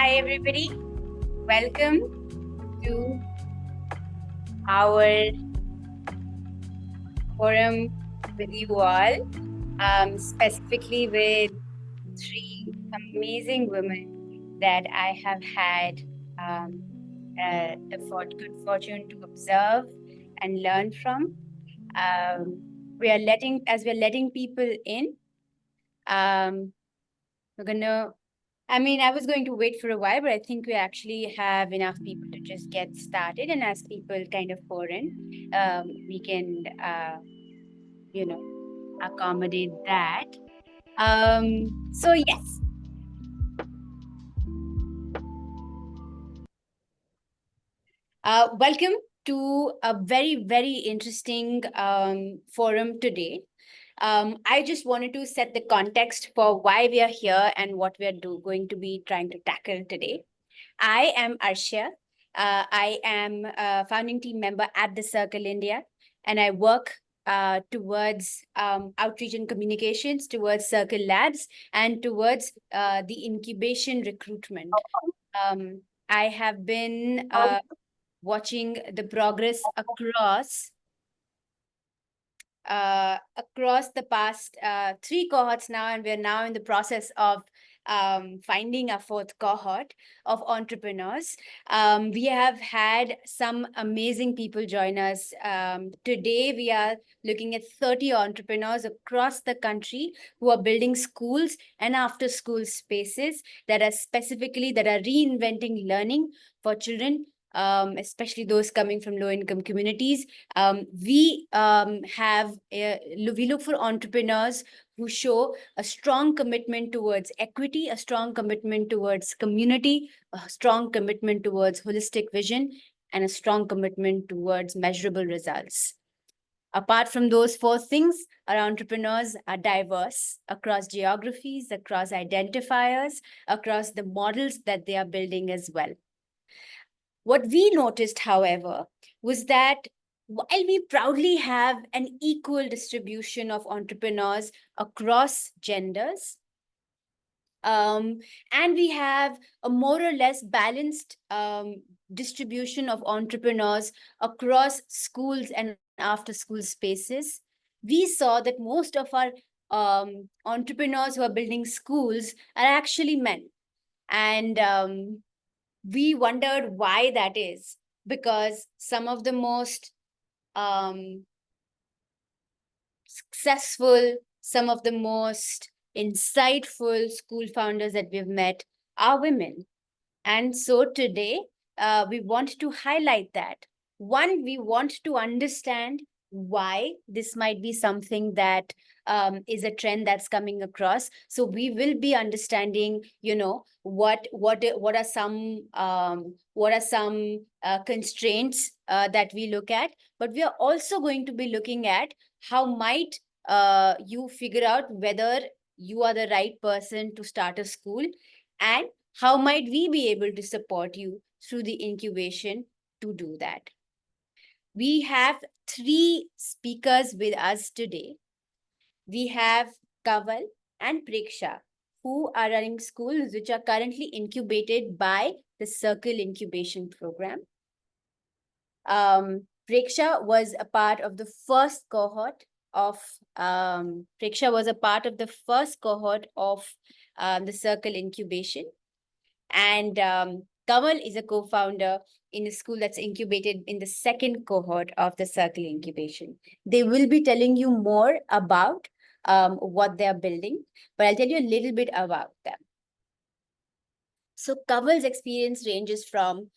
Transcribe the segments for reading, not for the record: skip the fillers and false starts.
Hi, everybody. Welcome to our forum with you all, specifically with three amazing women that I have had good fortune to observe and learn from. As we're letting people in, um, we're gonna I was going to wait for a while, but I think we actually have enough people to just get started. And as people kind of pour in, we can, accommodate that. So yes. Welcome to a very, very interesting forum today. I just wanted to set the context for why we are here and what we are going to be trying to tackle today. I am Arshia. I am a founding team member at the Circle India, and I work towards outreach and communications, towards Circle Labs, and towards the incubation recruitment. I have been watching the progress across the past three cohorts now, and we're now in the process of finding a fourth cohort of entrepreneurs. We have had some amazing people join us. Today, we are looking at 30 entrepreneurs across the country who are building schools and after school spaces that are reinventing learning for children, especially those coming from low income communities. We look for entrepreneurs who show a strong commitment towards equity, a strong commitment towards community, a strong commitment towards holistic vision, and a strong commitment towards measurable results. Apart from those four things, our entrepreneurs are diverse across geographies, across identifiers, across the models that they are building as well. What we noticed, however, was that while we proudly have an equal distribution of entrepreneurs across genders, and we have a more or less balanced distribution of entrepreneurs across schools and after school spaces, we saw that most of our entrepreneurs who are building schools are actually men. And we wondered why that is, because some of the most successful, some of the most insightful school founders that we've met are women. And so today, we want to highlight that. One, we want to understand why this might be something that is a trend that's coming across. So we will be understanding, what are some constraints that we look at. But we are also going to be looking at how might you figure out whether you are the right person to start a school, and how might we be able to support you through the incubation to do that. We have three speakers with us today. We have Kaval and Preksha, who are running schools which are currently incubated by the Circle Incubation Program. Preksha was a part of the first cohort of the Circle Incubation. And Kamal is a co-founder in a school that's incubated in the second cohort of the Circle Incubation. They will be telling you more about what they're building, but I'll tell you a little bit about them. So Kamal's experience ranges from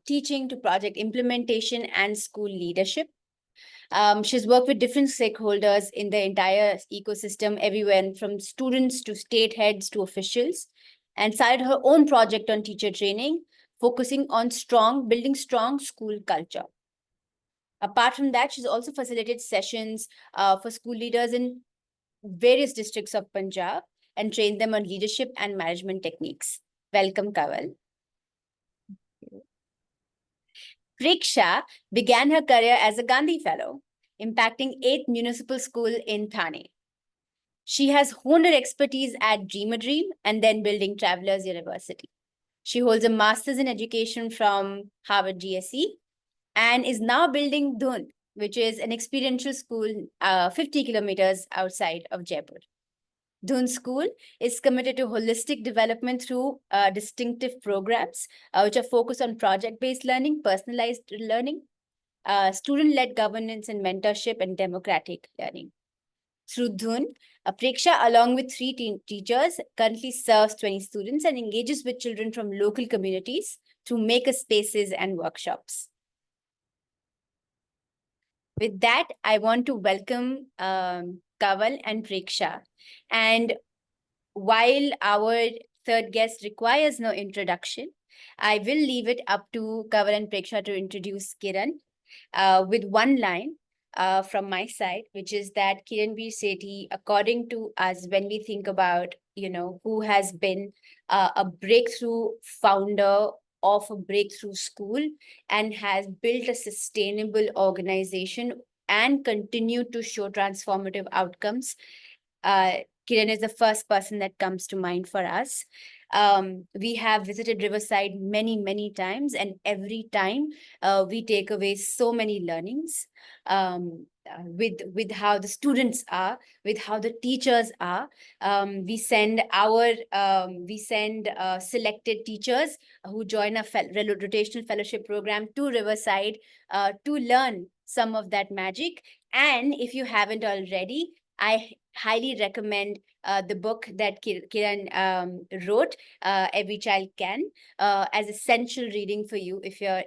teaching to project implementation and school leadership. She's worked with different stakeholders in the entire ecosystem, everywhere from students to state heads to officials, and started her own project on teacher training, focusing on building strong school culture. Apart from that, she's also facilitated sessions for school leaders in various districts of Punjab and trained them on leadership and management techniques. Welcome, Kaval. Preksha began her career as a Gandhi Fellow, impacting 8th Municipal School in Thane. She has honed her expertise at Dream a Dream and then building Travelers University. She holds a master's in education from Harvard GSE and is now building Dhun, which is an experiential school 50 kilometers outside of Jaipur. Dhun School is committed to holistic development through distinctive programs, which are focused on project-based learning, personalized learning, student-led governance and mentorship, and democratic learning. Through Dhun, Preksha, along with three teachers, currently serves 20 students and engages with children from local communities through maker spaces and workshops. With that, I want to welcome Kaval and Preksha. And while our third guest requires no introduction, I will leave it up to Kaval and Preksha to introduce Kiran with one line from my side, which is that Kiran Bir Sethi, according to us, when we think about, who has been a breakthrough founder of a breakthrough school and has built a sustainable organization and continued to show transformative outcomes, Kiran is the first person that comes to mind for us. We have visited Riverside many, many times, and every time we take away so many learnings with how the students are, with how the teachers are. We send selected teachers who join a rotational fellowship program to Riverside to learn some of that magic. And if you haven't already, I highly recommend the book that Kiran wrote, Every Child Can, as essential reading for you if you're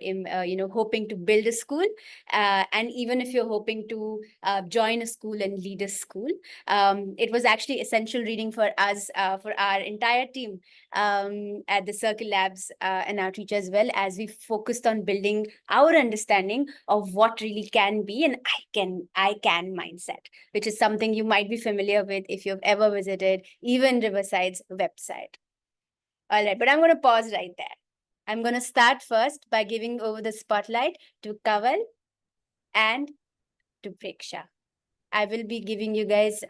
hoping to build a school, and even if you're hoping to join a school and lead a school. It was actually essential reading for us, for our entire team at the Circle Labs and Outreach, as well as we focused on building our understanding of what really can be an I can mindset, which is something you might be familiar with if you've ever visited even Riverside's website. All right, but I'm going to pause right there. I'm going to start first by giving over the spotlight to Kaval and to Preksha. I will be giving you guys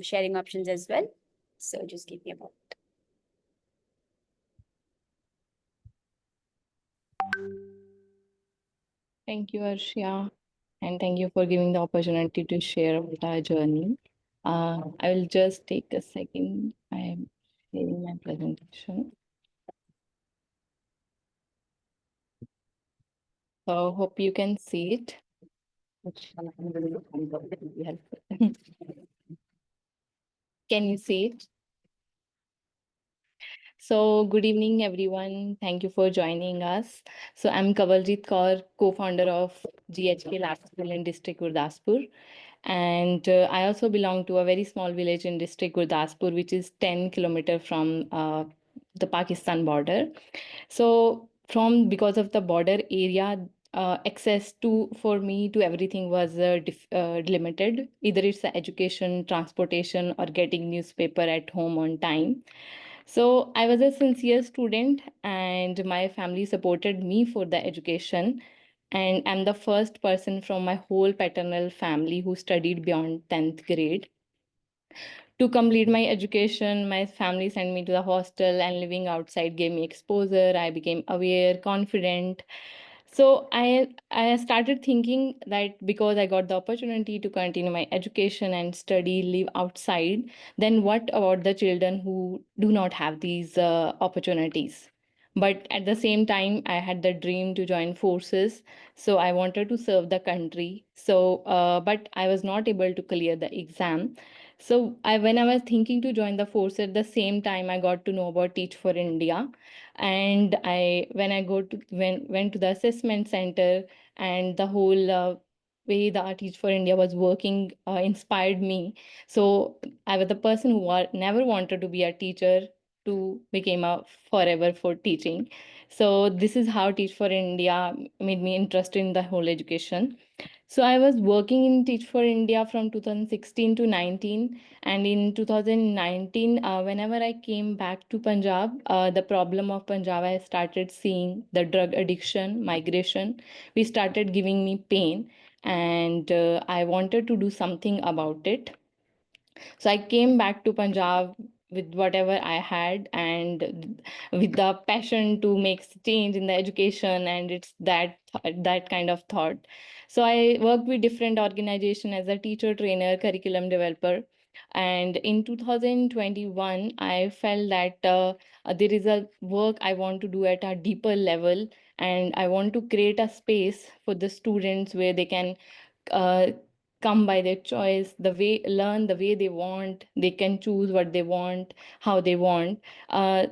sharing options as well. So just give me a moment. Thank you, Arshia, and thank you for giving the opportunity to share about our journey. I will just take a second. I am sharing my presentation. So hope you can see it. Can you see it? So good evening, everyone. Thank you for joining us. So I'm Kawaljit Kaur, co-founder of GHK Lab School in District Gurdaspur. And I also belong to a very small village in District Gurdaspur, which is 10 kilometers from the Pakistan border. So because of the border area, access to for me to everything was limited. Either it's education, transportation, or getting newspaper at home on time. So I was a sincere student, and my family supported me for the education. And I'm the first person from my whole paternal family who studied beyond 10th grade. To complete my education, my family sent me to the hostel, and living outside gave me exposure. I became aware, confident. So I started thinking that because I got the opportunity to continue my education and study, live outside, then what about the children who do not have these opportunities? But at the same time, I had the dream to join forces. So I wanted to serve the country. But I was not able to clear the exam. So when I was thinking to join the force, at the same time, I got to know about Teach for India. And when I went to the assessment center, and the whole way the Teach for India was working inspired me. So I was the person who never wanted to be a teacher to become a forever for teaching. So this is how Teach for India made me interested in the whole education. So I was working in Teach for India from 2016 to 19, and in 2019, whenever I came back to Punjab, the problem of Punjab, I started seeing the drug addiction, migration. We started giving me pain, and I wanted to do something about it. So I came back to Punjab with whatever I had, and with the passion to make change in the education, and it's that kind of thought. So I worked with different organization as a teacher trainer, curriculum developer, and in 2021 I felt that there is a work I want to do at a deeper level, and I want to create a space for the students where they can uh, come by their choice, the way learn the way they want, they can choose what they want, how they want.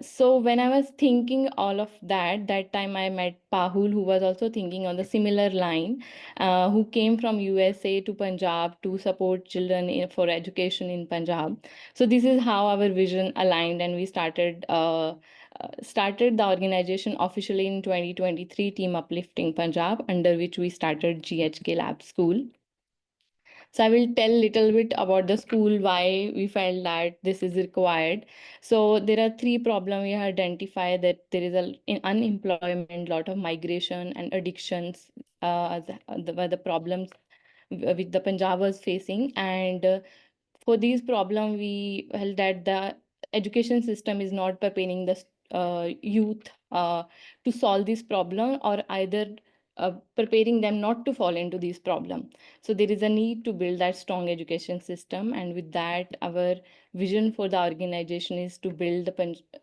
So when I was thinking all of that time I met Pahul, who was also thinking on the similar line, who came from USA to Punjab to support children for education in Punjab. So this is how our vision aligned, and we started the organization officially in 2023, Team Uplifting Punjab, under which we started GHK Lab School. So I will tell little bit about the school, why we felt that this is required. So there are three problems we identify, that there is unemployment, lot of migration and addictions, the problems with the Punjab was facing. And for these problems, we felt that the education system is not preparing the youth to solve this problem, or either preparing them not to fall into these problems. So there is a need to build that strong education system, and with that, our vision for the organization is to build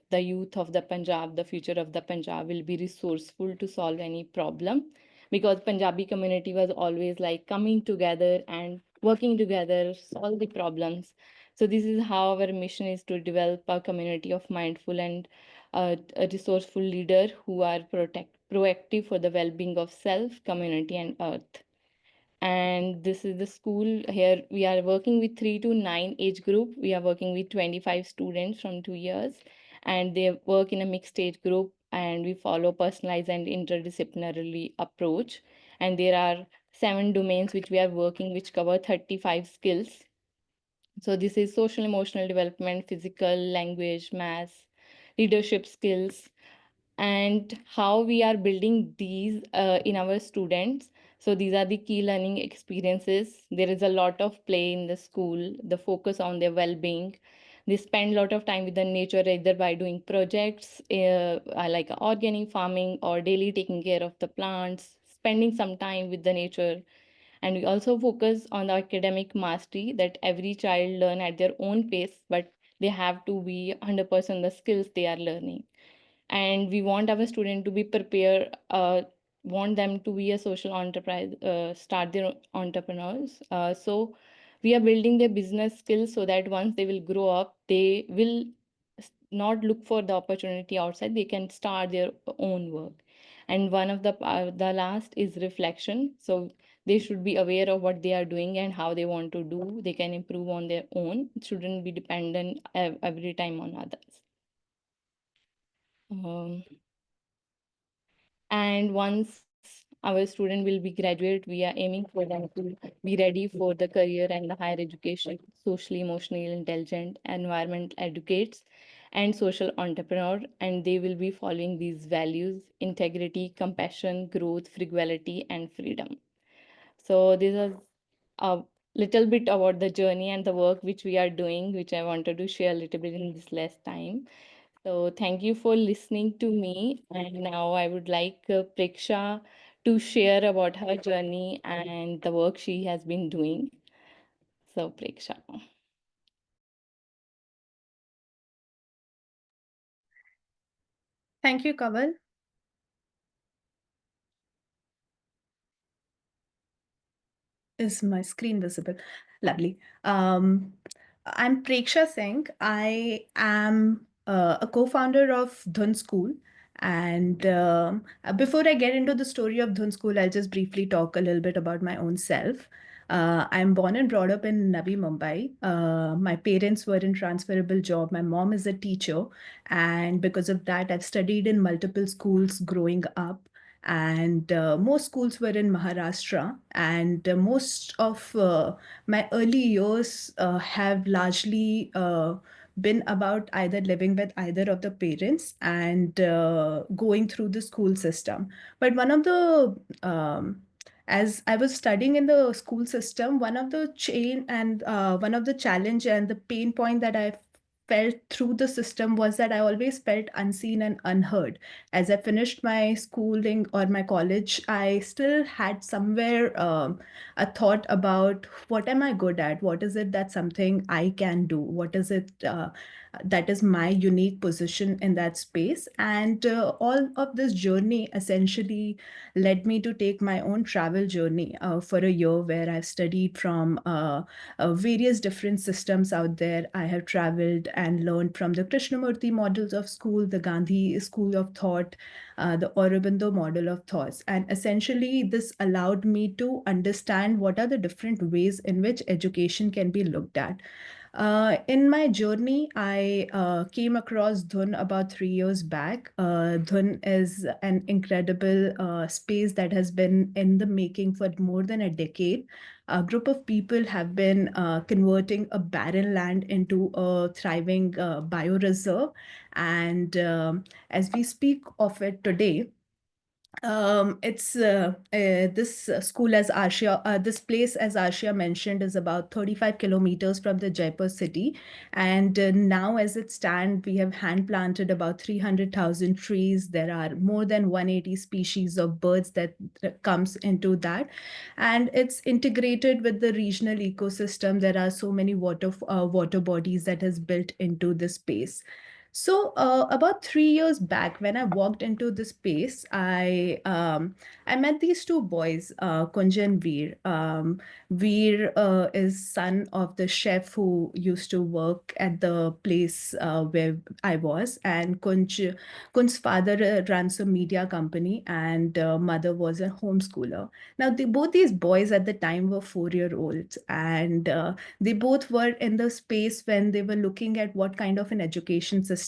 the youth of the Punjab, the future of the Punjab will be resourceful to solve any problem, because Punjabi community was always like coming together and working together, solve the problems. So this is how our mission is to develop a community of mindful and a resourceful leader who are proactive for the well-being of self, community, and earth. And this is the school. Here we are working with 3 to 9 age group. We are working with 25 students from 2 years, and they work in a mixed age group, and we follow personalized and interdisciplinarily approach. And there are 7 domains which we are working, which cover 35 skills. So this is social emotional development, physical, language, math, leadership skills, and how we are building these in our students. So these are the key learning experiences. There is a lot of play in the school, the focus on their well-being. They spend a lot of time with the nature, either by doing projects like organic farming, or daily taking care of the plants, spending some time with the nature. And we also focus on the academic mastery, that every child learn at their own pace, but they have to be 100% the skills they are learning. And we want our student to be prepared, want them to be a social enterprise, start their entrepreneurs. So we are building their business skills, so that once they will grow up, they will not look for the opportunity outside, they can start their own work. And one of the last is reflection. So they should be aware of what they are doing and how they want to do. They can improve on their own. It shouldn't be dependent every time on others. Um, And once our student will be graduate, we are aiming for them to be ready for the career and the higher education, socially, emotionally intelligent, environment educates, and social entrepreneur. And they will be following these values: integrity, compassion, growth, frugality, and freedom. So this is a little bit about the journey and the work which we are doing, which I wanted to share a little bit in this last time. So thank you for listening to me. And now I would like Preksha to share about her journey and the work she has been doing. So Preksha. Thank you, Kaval. Is my screen visible? Lovely. I'm Preksha Singh. I am a co-founder of Dhun School. And before I get into the story of Dhun School, I'll just briefly talk a little bit about my own self. I'm born and brought up in Navi Mumbai. My parents were in transferable job. My mom is a teacher, and because of that, I've studied in multiple schools growing up. And most schools were in Maharashtra, and most of my early years have largely been about either living with either of the parents and going through the school system. But as I was studying in the school system, one of the challenge and the pain point that I felt through the system was that I always felt unseen and unheard. As I finished my schooling or my college, I still had somewhere a thought about what am I good at? What is it that something I can do? What is it that is my unique position in that space? And all of this journey essentially led me to take my own travel journey for a year where I've studied from various different systems out there. I have traveled and learned from the Krishnamurti models of school, the Gandhi school of thought, the Aurobindo model of thoughts. And essentially, this allowed me to understand what are the different ways in which education can be looked at. In my journey, I came across Dhun about 3 years back. Dhun is an incredible space that has been in the making for more than a decade. A group of people have been converting a barren land into a thriving bioreserve. And as we speak of it today, it's this school, as Arshia, this place, as Arshia mentioned, is about 35 kilometers from the Jaipur city. And now, as it stands, we have hand planted about 300,000 trees. There are more than 180 species of birds that comes into that. And it's integrated with the regional ecosystem. There are so many water bodies that has built into the space. So about 3 years back, when I walked into this space, I met these two boys, Kunj and Veer. Veer is son of the chef who used to work at the place where I was, and Kunj's father runs a media company, and mother was a homeschooler. Now, both these boys at the time were 4-year-olds, and they both were in the space when they were looking at what kind of an education system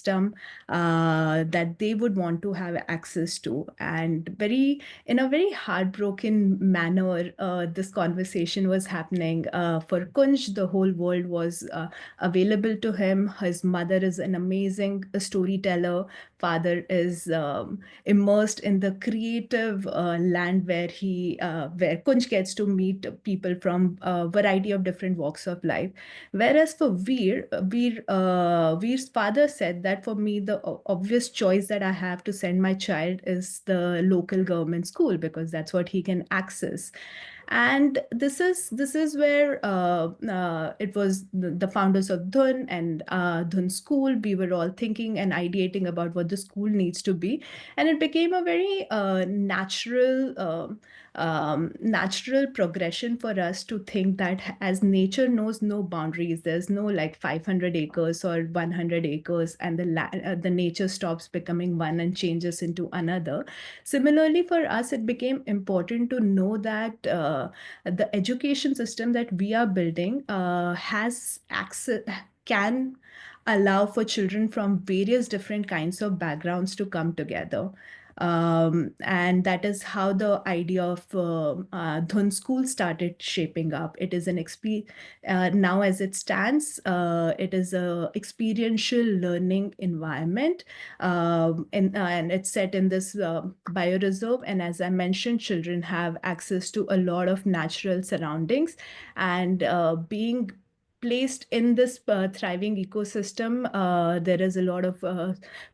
that they would want to have access to. And in a very heartbroken manner, this conversation was happening. For Kunj, the whole world was available to him. His mother is an amazing storyteller. Father is immersed in the creative land where Kunj gets to meet people from a variety of different walks of life. Whereas for Veer's father said that for me, the obvious choice that I have to send my child is the local government school because that's what he can access. And this is where it was the founders of Dhun and Dhun School. We were all thinking and ideating about what the school needs to be, and it became a very natural progression for us to think that as nature knows no boundaries, there's no like 500 acres or 100 acres, and the nature stops becoming one and changes into another. Similarly, for us, it became important to know that the education system that we are building has access, can allow for children from various different kinds of backgrounds to come together. And that is how the idea of Dhun School started shaping up. It is an now as it stands, it is a experiential learning environment, and it's set in this bioreserve. And as I mentioned, children have access to a lot of natural surroundings, and being placed in this thriving ecosystem, there is a lot of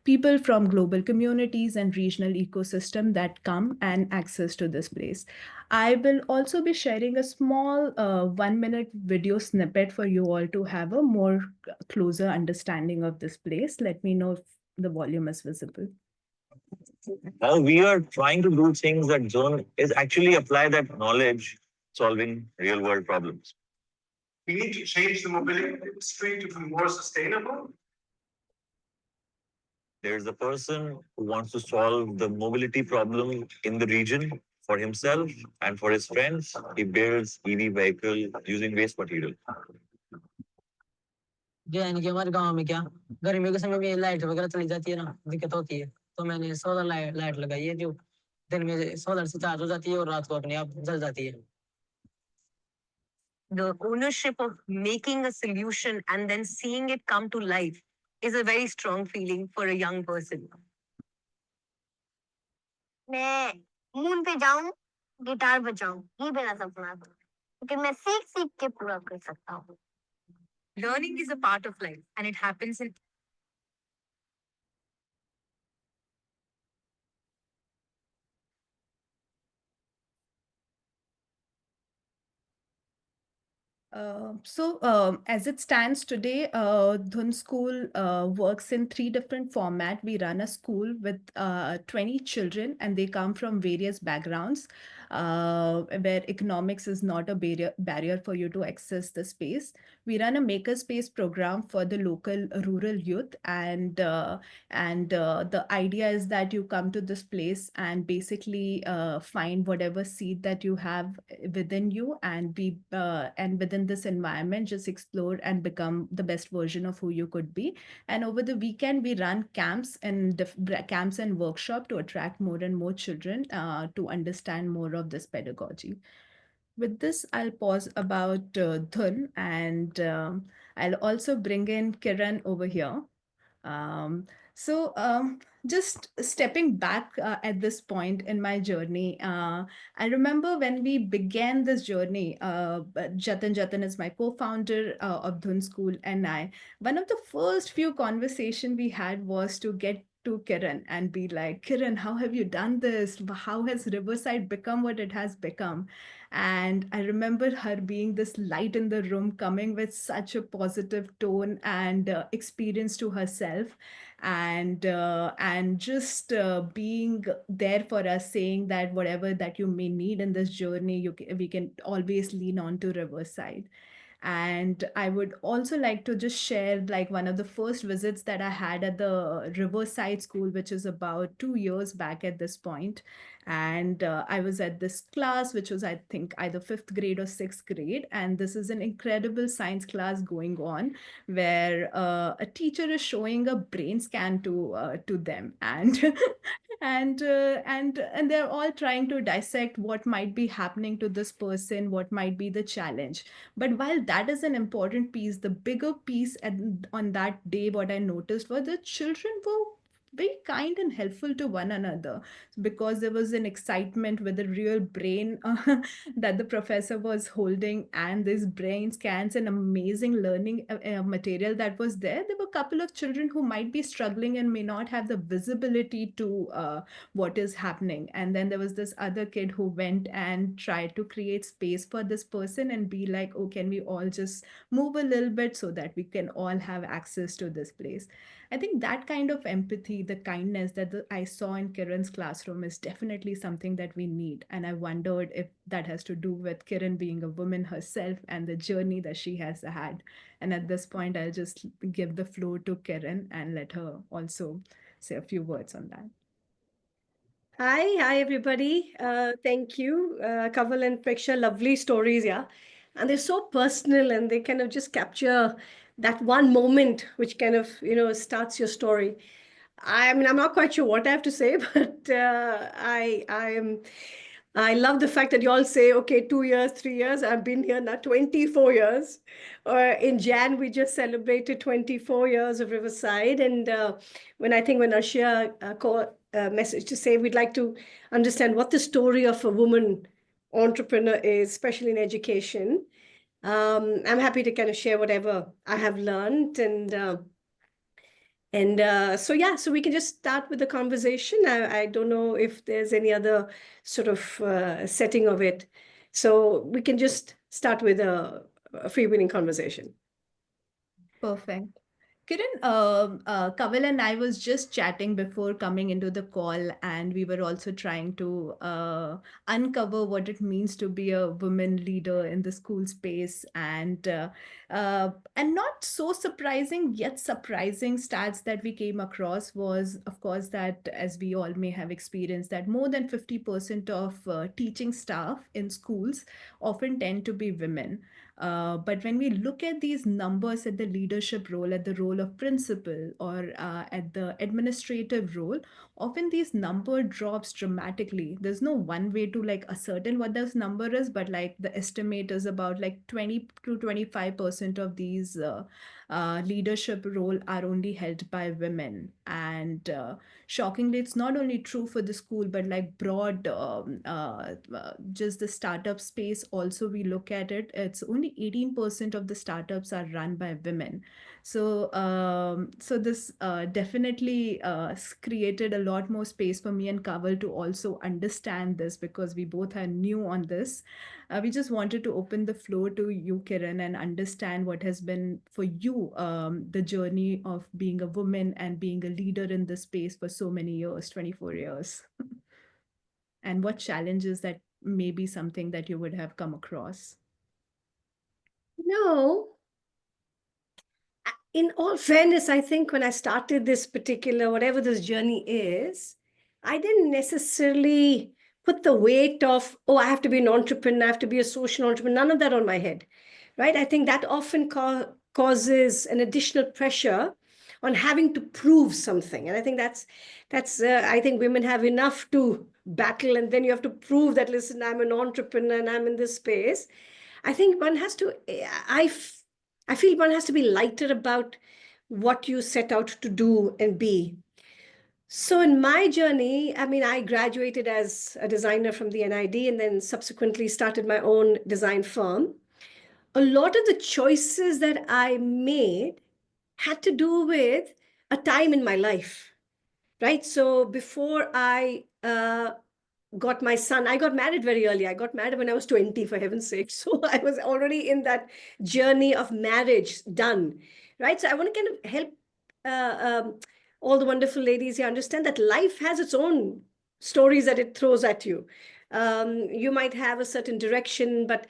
people from global communities and regional ecosystem that come and access to this place. I will also be sharing a small 1-minute video snippet for you all to have a more closer understanding of this place. Let me know if the volume is visible. Now we are trying to do things that Zone is actually apply that knowledge solving real world problems. We need to change the mobility industry to be more sustainable. There's a person who wants to solve the mobility problem in the region for himself and for his friends. He builds EV vehicle using waste material. यानी कि हमारे गांव में क्या गर्मियों के समय में लाइट वगैरह चली जाती है ना, दिक्कत होती है, तो मैंने सोलर लाइट लगाई है जो दिन में सोलर से चार्ज हो जाती है और रात को अपने आप जल जाती है. The ownership of making a solution and then seeing it come to life is a very strong feeling for a young person. मैं मून पे जाऊं, गिटार बजाऊं, ये मेरा सपना था, क्योंकि मैं सीख सीख के पूरा कर सकता हूँ. Learning is a part of life and it happens in As it stands today, Dhun School works in 3 different formats. We run a school with 20 children, and they come from various backgrounds, where economics is not a barrier for you to access the space. We run a makerspace program for the local rural youth, and the idea is that you come to this place and basically find whatever seed that you have within you, and within this environment just explore and become the best version of who you could be. And over the weekend we run camps and workshop to attract more and more children to understand more of this pedagogy. With this, I'll pause about Dhun, and I'll also bring in Kiran over here. Um, just stepping back at this point in my journey, I remember when we began this journey, Jatan is my co-founder of Dhun School, and one of the first few conversation we had was to get to Kiran and be like, Kiran, how have you done this? How has Riverside become what it has become? And I remember her being this light in the room, coming with such a positive tone and experience to herself, and just being there for us, saying that whatever that you may need in this journey, we can always lean on to Riverside. And I would also like to just share like one of the first visits that I had at the Riverside School, which is about 2 years back at this point. And I was at this class, which was, I think, either fifth grade or sixth grade. And this is an incredible science class going on where a teacher is showing a brain scan to them. And and they're all trying to dissect what might be happening to this person, what might be the challenge. But while that is an important piece, the bigger piece on that day, what I noticed was the children were very kind and helpful to one another, because there was an excitement with the real brain that the professor was holding, and this brain scans and amazing learning material that was there. There were a couple of children who might be struggling and may not have the visibility to what is happening. And then there was this other kid who went and tried to create space for this person and be like, oh, can we all just move a little bit so that we can all have access to this place? I think that kind of empathy, the kindness that I saw in Kiran's classroom is definitely something that we need. And I wondered if that has to do with Kiran being a woman herself and the journey that she has had. And at this point, I'll just give the floor to Kiran and let her also say a few words on that. Hi everybody. Thank you, Kaval and Preksha. Lovely stories, yeah. And they're so personal, and they kind of just capture that one moment which kind of, starts your story. I mean, I'm not quite sure what I have to say, but I love the fact that you all say, okay, 2 years, 3 years. I've been here now 24 years. In Jan, we just celebrated 24 years of Riverside. And when Ashia called message to say we'd like to understand what the story of a woman entrepreneur is, especially in education, I'm happy to kind of share whatever I have learned. So we can just start with the conversation. I don't know if there's any other sort of setting of it. So we can just start with a free-winning conversation. Perfect. Kiran, Kaval and I was just chatting before coming into the call, and we were also trying to uncover what it means to be a woman leader in the school space, and not so surprising yet surprising stats that we came across was, of course, that as we all may have experienced, that more than 50% of teaching staff in schools often tend to be women. But when we look at these numbers at the leadership role, at the role of principal, or at the administrative role, often these number drops dramatically. There's no one way to like ascertain what this number is, but like the estimate is about like 20 to 25% of these leadership role are only held by women. And shockingly, it's not only true for the school, but like broad, just the startup space. Also, we look at it, it's only 18% of the startups are run by women. So So this definitely created a lot more space for me and Kaval to also understand this, because we both are new on this. We just wanted to open the floor to you, Kiran, and understand what has been for you the journey of being a woman and being a leader in this space for so many years, 24 years. And what challenges that may be something that you would have come across. No, in all fairness, I think when I started this particular, whatever this journey is, I didn't necessarily put the weight of, oh, I have to be an entrepreneur, I have to be a social entrepreneur, none of that on my head, right? I think that often causes an additional pressure on having to prove something. And I think I think women have enough to battle, and then you have to prove that, listen, I'm an entrepreneur and I'm in this space. I think one has to, I feel one has to be lighter about what you set out to do and be. So in my journey, I mean, I graduated as a designer from the NID and then subsequently started my own design firm. A lot of the choices that I made had to do with a time in my life, right? So before I got my son, I got married very early. I got married when I was 20, for heaven's sake. So I was already in that journey of marriage done, right? So I want to kind of help all the wonderful ladies here understand that life has its own stories that it throws at you. You might have a certain direction, but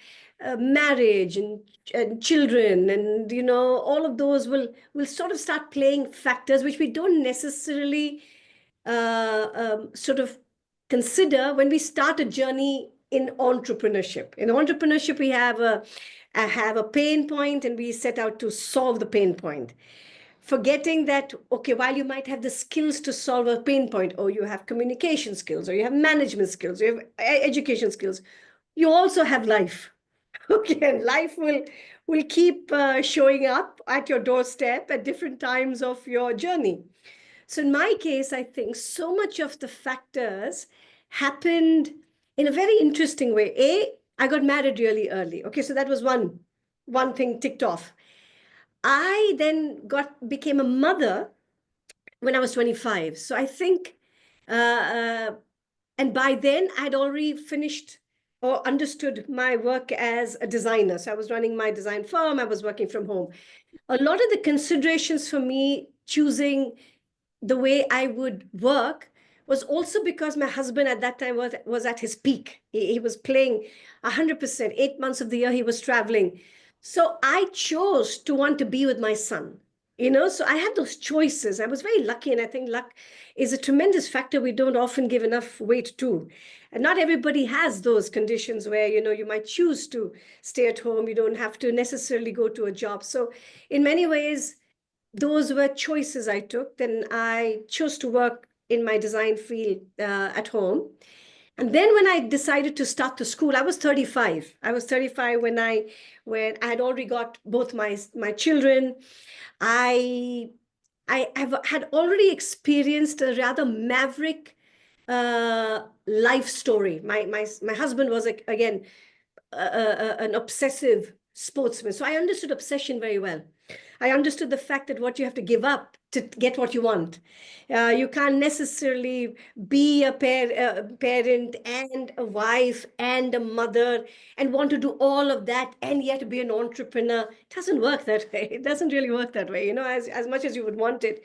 marriage and children and, you know, all of those will sort of start playing factors which we don't necessarily sort of consider when we start a journey in entrepreneurship. In entrepreneurship, we have a pain point and we set out to solve the pain point. Forgetting that, okay, while you might have the skills to solve a pain point, or you have communication skills, or you have management skills, or you have education skills, you also have life. Okay, and life will keep showing up at your doorstep at different times of your journey. So in my case, I think so much of the factors happened in a very interesting way. I got married really early. Okay, so that was one thing ticked off. I then became a mother when I was 25. So I think, and by then I'd already finished or understood my work as a designer. So I was running my design firm. I was working from home. A lot of the considerations for me choosing the way I would work was also because my husband at that time was at his peak. He was playing 100%. 8 months of the year he was traveling. So I chose to want to be with my son, you know, so I had those choices. I was very lucky, and I think luck is a tremendous factor we don't often give enough weight to. And not everybody has those conditions where, you know, you might choose to stay at home. You don't have to necessarily go to a job. So in many ways, those were choices I took. Then I chose to work in my design field at home. And then when I decided to start the school, I was 35. I was 35 when I had already got both my children. I had already experienced a rather maverick life story. My husband was, again, an obsessive sportsman. So I understood obsession very well. I understood the fact that what you have to give up to get what you want. You can't necessarily be a parent and a wife and a mother and want to do all of that and yet be an entrepreneur. It doesn't work that way. It doesn't really work that way, you know, as much as you would want it.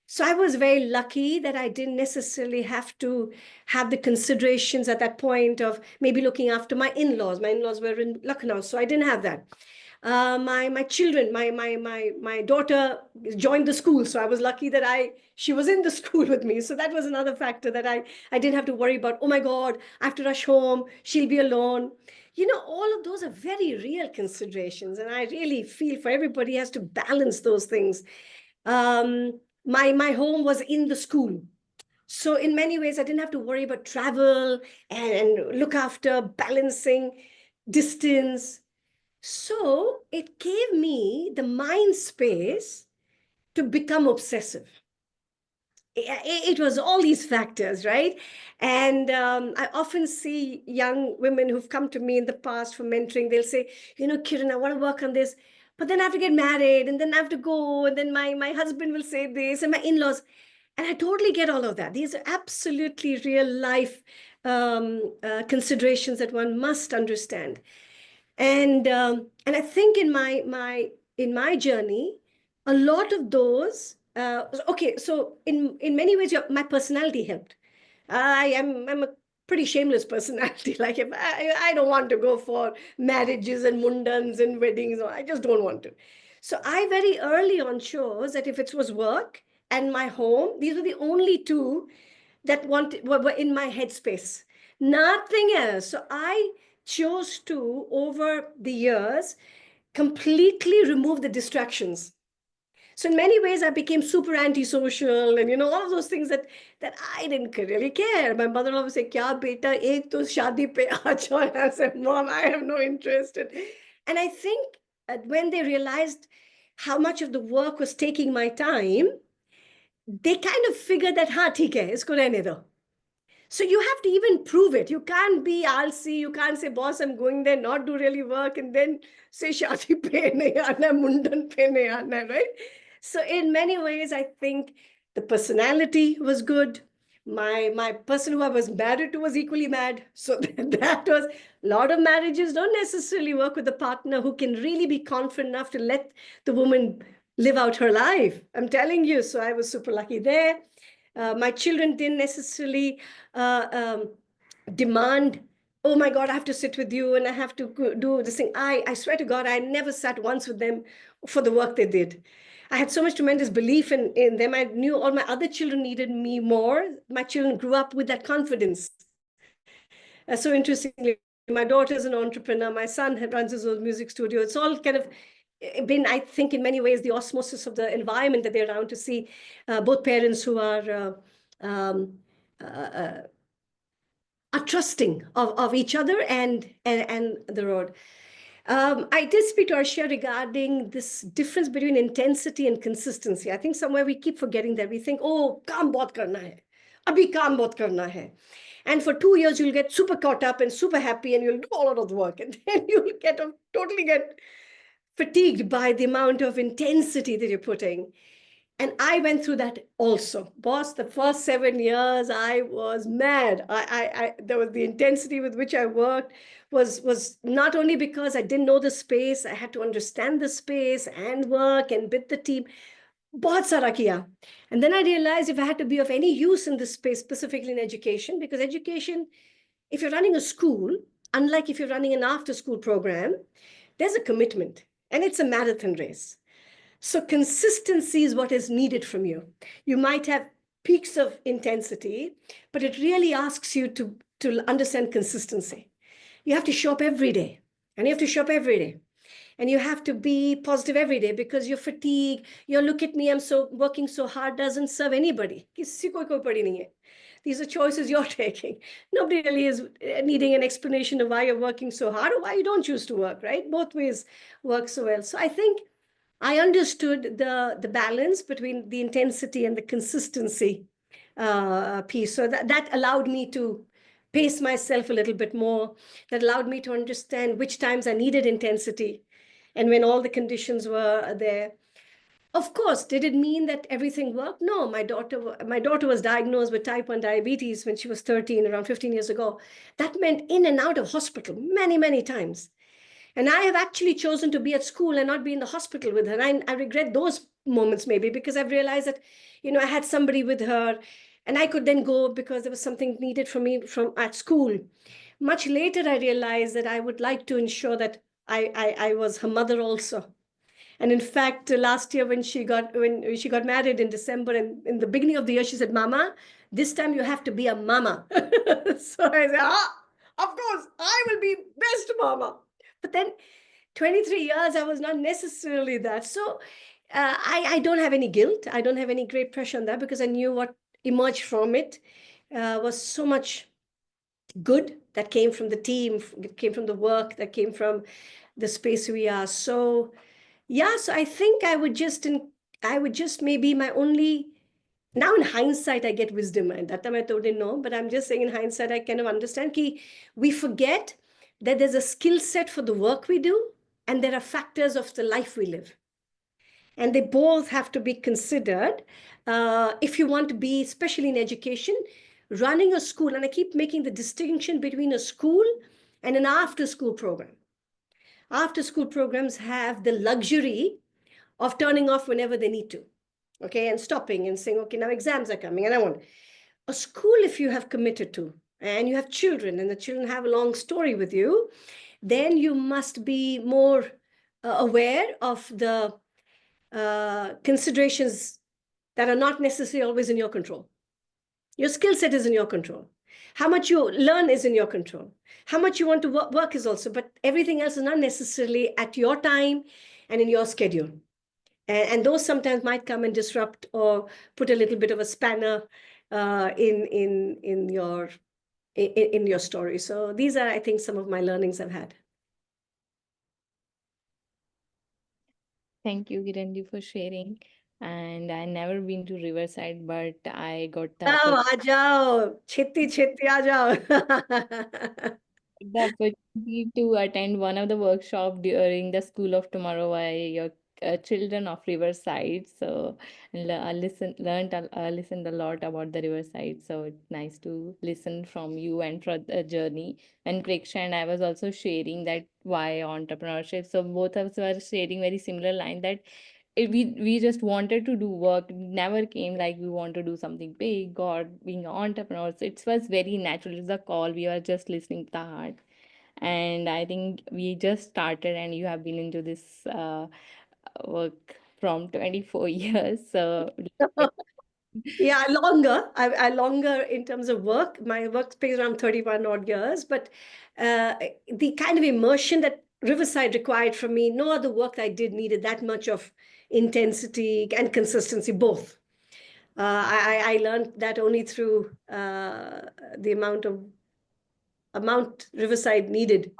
So I was very lucky that I didn't necessarily have to have the considerations at that point of maybe looking after my in-laws. My in-laws were in Lucknow, so I didn't have that. My children, my daughter joined the school, so I was lucky that she was in the school with me. So that was another factor that I didn't have to worry about. Oh my God, I have to rush home. She'll be alone. You know, all of those are very real considerations, and I really feel for everybody has to balance those things. My home was in the school. So in many ways, I didn't have to worry about travel and look after balancing distance. So it gave me the mind space to become obsessive. It was all these factors, right? And I often see young women who've come to me in the past for mentoring. They'll say, you know, Kiran, I want to work on this, But then I have to get married, and then I have to go, and then my husband will say this, and my in-laws. And I totally get all of that. These are absolutely real life considerations that one must understand. And I think in my journey, a lot of those. Okay, so in many ways, my personality helped. I'm a pretty shameless personality. Like if I don't want to go for marriages and mundans and weddings, I just don't want to. So I very early on chose that if it was work and my home, these were the only two that were in my headspace. Nothing else. So I chose to, over the years, completely remove the distractions. So in many ways, I became super antisocial, and all of those things that I didn't really care. My mother-in-law would say, "Kya beta, ek to shaadi pe aa jao." And I said, "Mom, I have no interest." And I think when they realized how much of the work was taking my time, they kind of figured that, "Ha, theek hai, isko rehne do." So you have to even prove it. You can't be alsi. You can't say, "Boss, I'm going there, not do really work," and then say, "Shaadi pe nahi aana, mundan pe nahi aana," right? So in many ways, I think the personality was good. My person who I was married to was equally mad. So that was a lot of marriages don't necessarily work with a partner who can really be confident enough to let the woman live out her life. I'm telling you. So I was super lucky there. My children didn't necessarily demand, "Oh my God, I have to sit with you and I have to do this thing." I swear to God, I never sat once with them for the work they did. I had so much tremendous belief in them. I knew all my other children needed me more. My children grew up with that confidence. So interestingly, my daughter's an entrepreneur. My son runs his own music studio. It's all kind of been, I think, in many ways, the osmosis of the environment that they're around, to see both parents who are trusting of each other and the road. I did speak to Arshia regarding this difference between intensity and consistency. I think somewhere we keep forgetting that. We think, "Oh, kaam bahut karna hai. Abhi kaam bahut karna hai." And for 2 years, you'll get super caught up and super happy, and you'll do a lot of the work. And then you'll totally get fatigued by the amount of intensity that you're putting. And I went through that also. Boss, the first 7 years, I was mad. There was the intensity with which I worked was not only because I didn't know the space, I had to understand the space and work and with the team. Bahut sara kiya. And then I realized if I had to be of any use in this space, specifically in education, because education, if you're running a school, unlike if you're running an after-school program, there's a commitment and it's a marathon race. So consistency is what is needed from you. You might have peaks of intensity, but it really asks you to understand consistency. You have to show up every day, and you have to show up every day. And you have to be positive every day, because your fatigue, your "look at me, I'm working so hard," doesn't serve anybody. Kisi ko koi padi nahi hai. These are choices you're taking. Nobody really is needing an explanation of why you're working so hard or why you don't choose to work, right? Both ways work so well. So I think I understood the balance between the intensity and the consistency piece. So that allowed me to pace myself a little bit more. That allowed me to understand which times I needed intensity and when all the conditions were there. Of course, did it mean that everything worked? No, my daughter was diagnosed with type 1 diabetes when she was 13, around 15 years ago. That meant in and out of hospital many, many times. And I have actually chosen to be at school and not be in the hospital with her. And I regret those moments maybe, because I've realized that, I had somebody with her and I could then go because there was something needed from me at school. Much later, I realized that I would like to ensure that I was her mother also. And in fact, last year when she got married in December, and in the beginning of the year, she said, "Mama, this time you have to be a mama." So I said, "Of course, I will be best mama." But then 23 years, I was not necessarily that. So I don't have any guilt. I don't have any great pressure on that, because I knew what emerged from it was so much good that came from the team, came from the work, that came from the space we are. So yeah, so I think I would just maybe my only, now in hindsight, I get wisdom. And that time I didn't know, but I'm just saying in hindsight, I kind of understand we forget that there's a skill set for the work we do and there are factors of the life we live. And they both have to be considered if you want to be, especially in education, running a school. And I keep making the distinction between a school and an after-school program. After-school programs have the luxury of turning off whenever they need to, okay, and stopping and saying, okay, now exams are coming and I want. A school, if you have committed to, and you have children, and the children have a long story with you, then you must be more aware of the considerations that are not necessarily always in your control. Your skill set is in your control. How much you learn is in your control. How much you want to work is also, but everything else is not necessarily at your time and in your schedule. And those sometimes might come and disrupt or put a little bit of a spanner in your story. So these are, I think, some of my learnings I've had. Thank you, Kiran, for sharing. And I never been to Riverside, but I got the aa jao, cheti aa jao. the opportunity to attend one of the workshop during the School of Tomorrow by your children of Riverside. So I listened a lot about the Riverside. So it's nice to listen from you and for the journey. And Preksha and I was also sharing that why entrepreneurship. So both of us were sharing very similar line that we just wanted to do work. It never came like we want to do something big or being entrepreneurs. It was very natural. It's a call. We were just listening to the heart. And I think we just started and you have been into this work from 24 years. So Yeah, longer. I longer in terms of work. My work space around 31 odd years, but the kind of immersion that Riverside required from me, no other work I did needed that much of intensity and consistency, both. I learned that only through the amount Riverside needed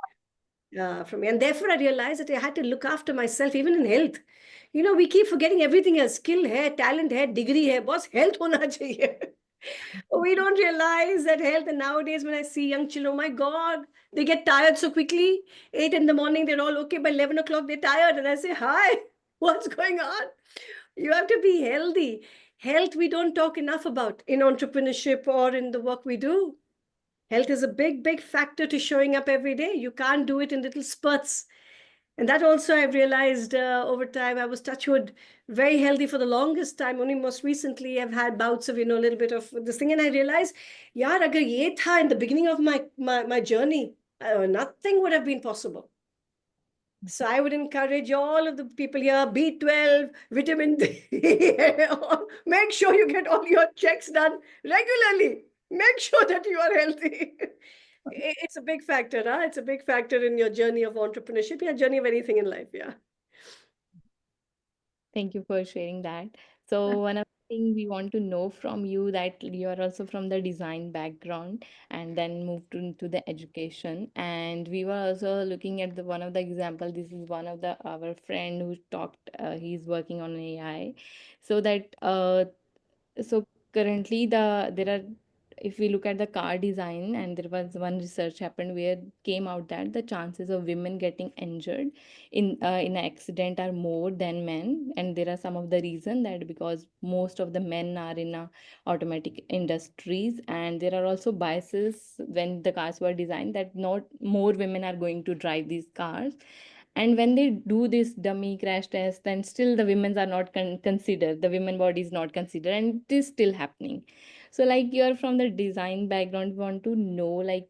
from me. And therefore, I realized that I had to look after myself, even in health. You know, we keep forgetting everything else. Skill hai, talent hai, degree hai. Boss, health hona chahiye. We don't realize that health. And nowadays, when I see young children, oh my God, they get tired so quickly. 8 in the morning, they're all okay. By 11 o'clock, they're tired. And I say, hi, what's going on? You have to be healthy. Health, we don't talk enough about in entrepreneurship or in the work we do. Health is a big, big factor to showing up every day. You can't do it in little spurts. And that also I've realized over time. I was touch wood, very healthy for the longest time. Only most recently I've had bouts of, a little bit of this thing. And I realized, yaar, agar ye tha in the beginning of my journey, nothing would have been possible. So I would encourage all of the people here, B12, vitamin D, make sure you get all your checks done regularly. Make sure that you are healthy. It's a big factor, huh? It's a big factor in your journey of entrepreneurship, your journey of anything in life, yeah. thank you for sharing that. So one of the things we want to know from you that you are also from the design background and then moved into the education. And we were also looking at the one of the example. This is one of the our friend who talked. He's working on AI, so that so currently there are, if we look at the car design, and there was one research happened where came out that the chances of women getting injured in an accident are more than men. And there are some of the reason that because most of the men are in automatic industries, and there are also biases when the cars were designed that not more women are going to drive these cars. And when they do this dummy crash test, then still the women's are not considered, the women body is not considered, and it is still happening. So like you're from the design background, want to know, like,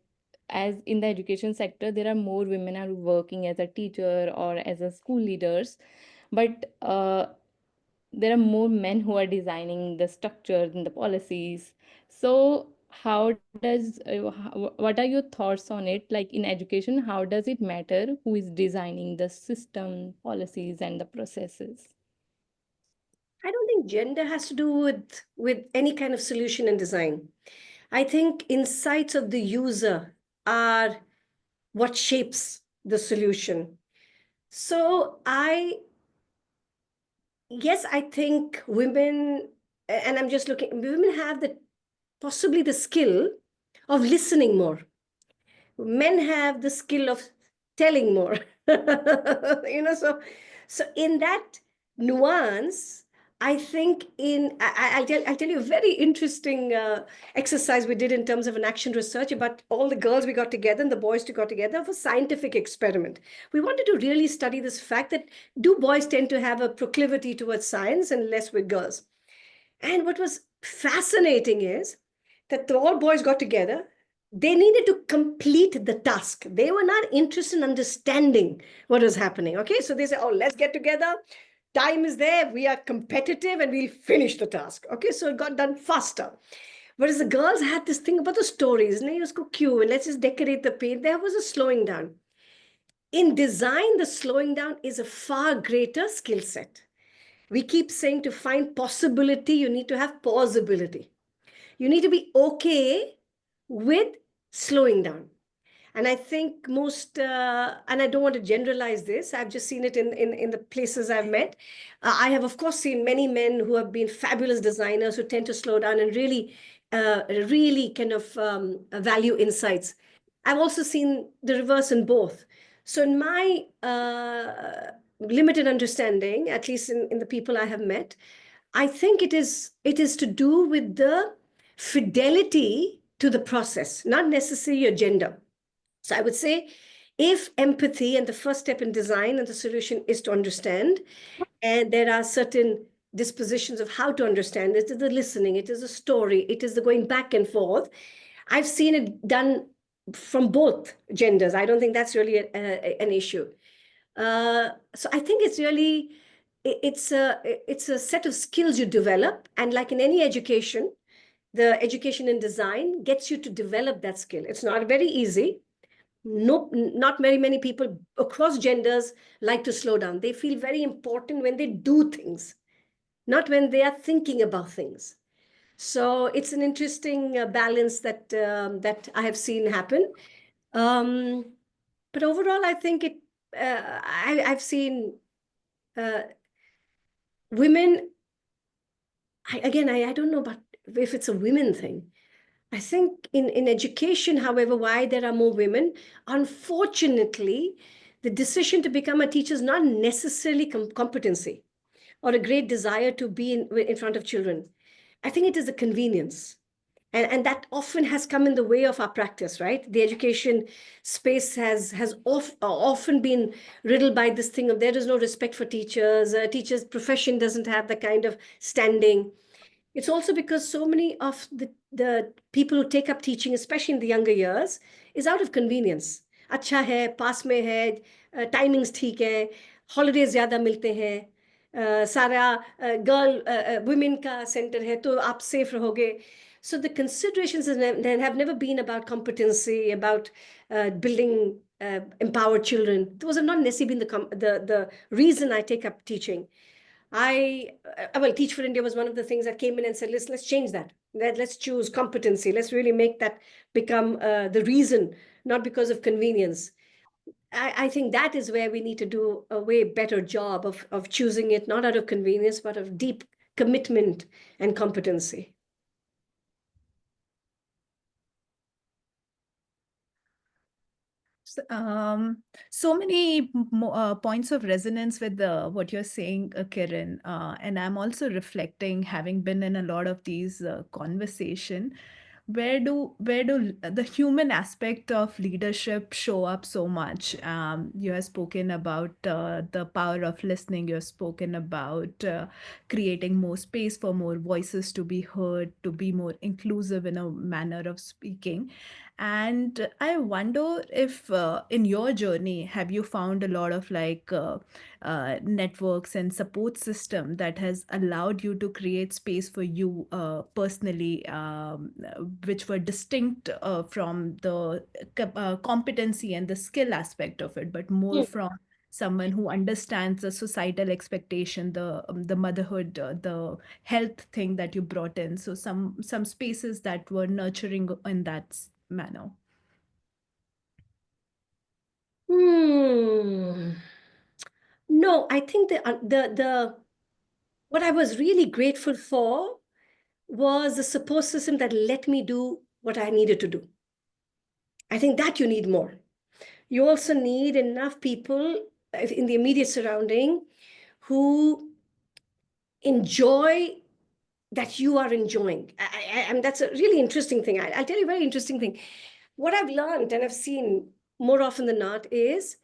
as in the education sector there are more women are working as a teacher or as a school leaders, but there are more men who are designing the structures and the policies. So how does what are your thoughts on it? Like in education, how does it matter who is designing the system, policies, and the processes? I don't think gender has to do with any kind of solution and design. I think insights of the user are what shapes the solution. So yes, I think women, and I'm just looking, women have possibly the skill of listening more. Men have the skill of telling more. So in that nuance, I think I'll tell you a very interesting exercise we did in terms of an action research about all the girls we got together and the boys we got together for scientific experiment. We wanted to really study this fact that do boys tend to have a proclivity towards science and less with girls? And what was fascinating is that all boys got together. They needed to complete the task. They were not interested in understanding what was happening. Okay, so they said, "Oh, let's get together. Time is there. We are competitive, and we'll finish the task." Okay, so it got done faster. Whereas the girls had this thing about the stories. And let's just decorate the paint. There was a slowing down. In design, the slowing down is a far greater skill set. We keep saying to find possibility, you need to have plausibility. You need to be okay with slowing down. And I think most, and I don't want to generalize this, I've just seen it in the places I've met. I have, of course, seen many men who have been fabulous designers who tend to slow down and really kind of value insights. I've also seen the reverse in both. So in my limited understanding, at least in the people I have met, I think it is to do with the fidelity to the process, not necessarily your gender. So I would say if empathy and the first step in design and the solution is to understand, and there are certain dispositions of how to understand, it is the listening, it is a story, it is the going back and forth. I've seen it done from both genders. I don't think that's really an issue. So I think it's really, it's a set of skills you develop. And like in any education, the education in design gets you to develop that skill. It's not very easy. No, not very many people across genders like to slow down. They feel very important when they do things, not when they are thinking about things. So it's an interesting balance that that I have seen happen. But overall, I think I've seen women. I don't know about if it's a women thing. I think in education, however, why there are more women, unfortunately, the decision to become a teacher is not necessarily competency or a great desire to be in front of children. I think it is a convenience. And that often has come in the way of our practice, right? The education space has often been riddled by this thing of there is no respect for teachers. Teachers' profession doesn't have the kind of standing. It's also because so many of the people who take up teaching, especially in the younger years, is out of convenience. अच्छा है, पास में है, timings ठीक है, holidays ज़्यादा मिलते हैं, सारा girl women का center है, तो आप safe रहोगे. So the considerations have never been about competency, about building empowered children. Those have not necessarily been the reason I take up teaching. Well, Teach for India was one of the things that came in and said, let's change that. Let's choose competency. Let's really make that become the reason, not because of convenience. I think that is where we need to do a way better job of choosing it, not out of convenience, but of deep commitment and competency. So many points of resonance with what you're saying, Kiran. And I'm also reflecting, having been in a lot of these conversation, where do the human aspect of leadership show up so much? You have spoken about the power of listening. You have spoken about creating more space for more voices to be heard, to be more inclusive in a manner of speaking. And I wonder if in your journey, have you found a lot of networks and support system that has allowed you to create space for you personally, which were distinct from the competency and the skill aspect of it, but more from someone who understands the societal expectation, the motherhood, the health thing that you brought in. So some spaces that were nurturing in that manner. No, I think the what I was really grateful for was the support system that let me do what I needed to do. I think that you need more. you also need enough people in the immediate surrounding who enjoy that you are enjoying. And that's a really interesting thing. I'll tell you a very interesting thing. What I've learned and I've seen more often than not is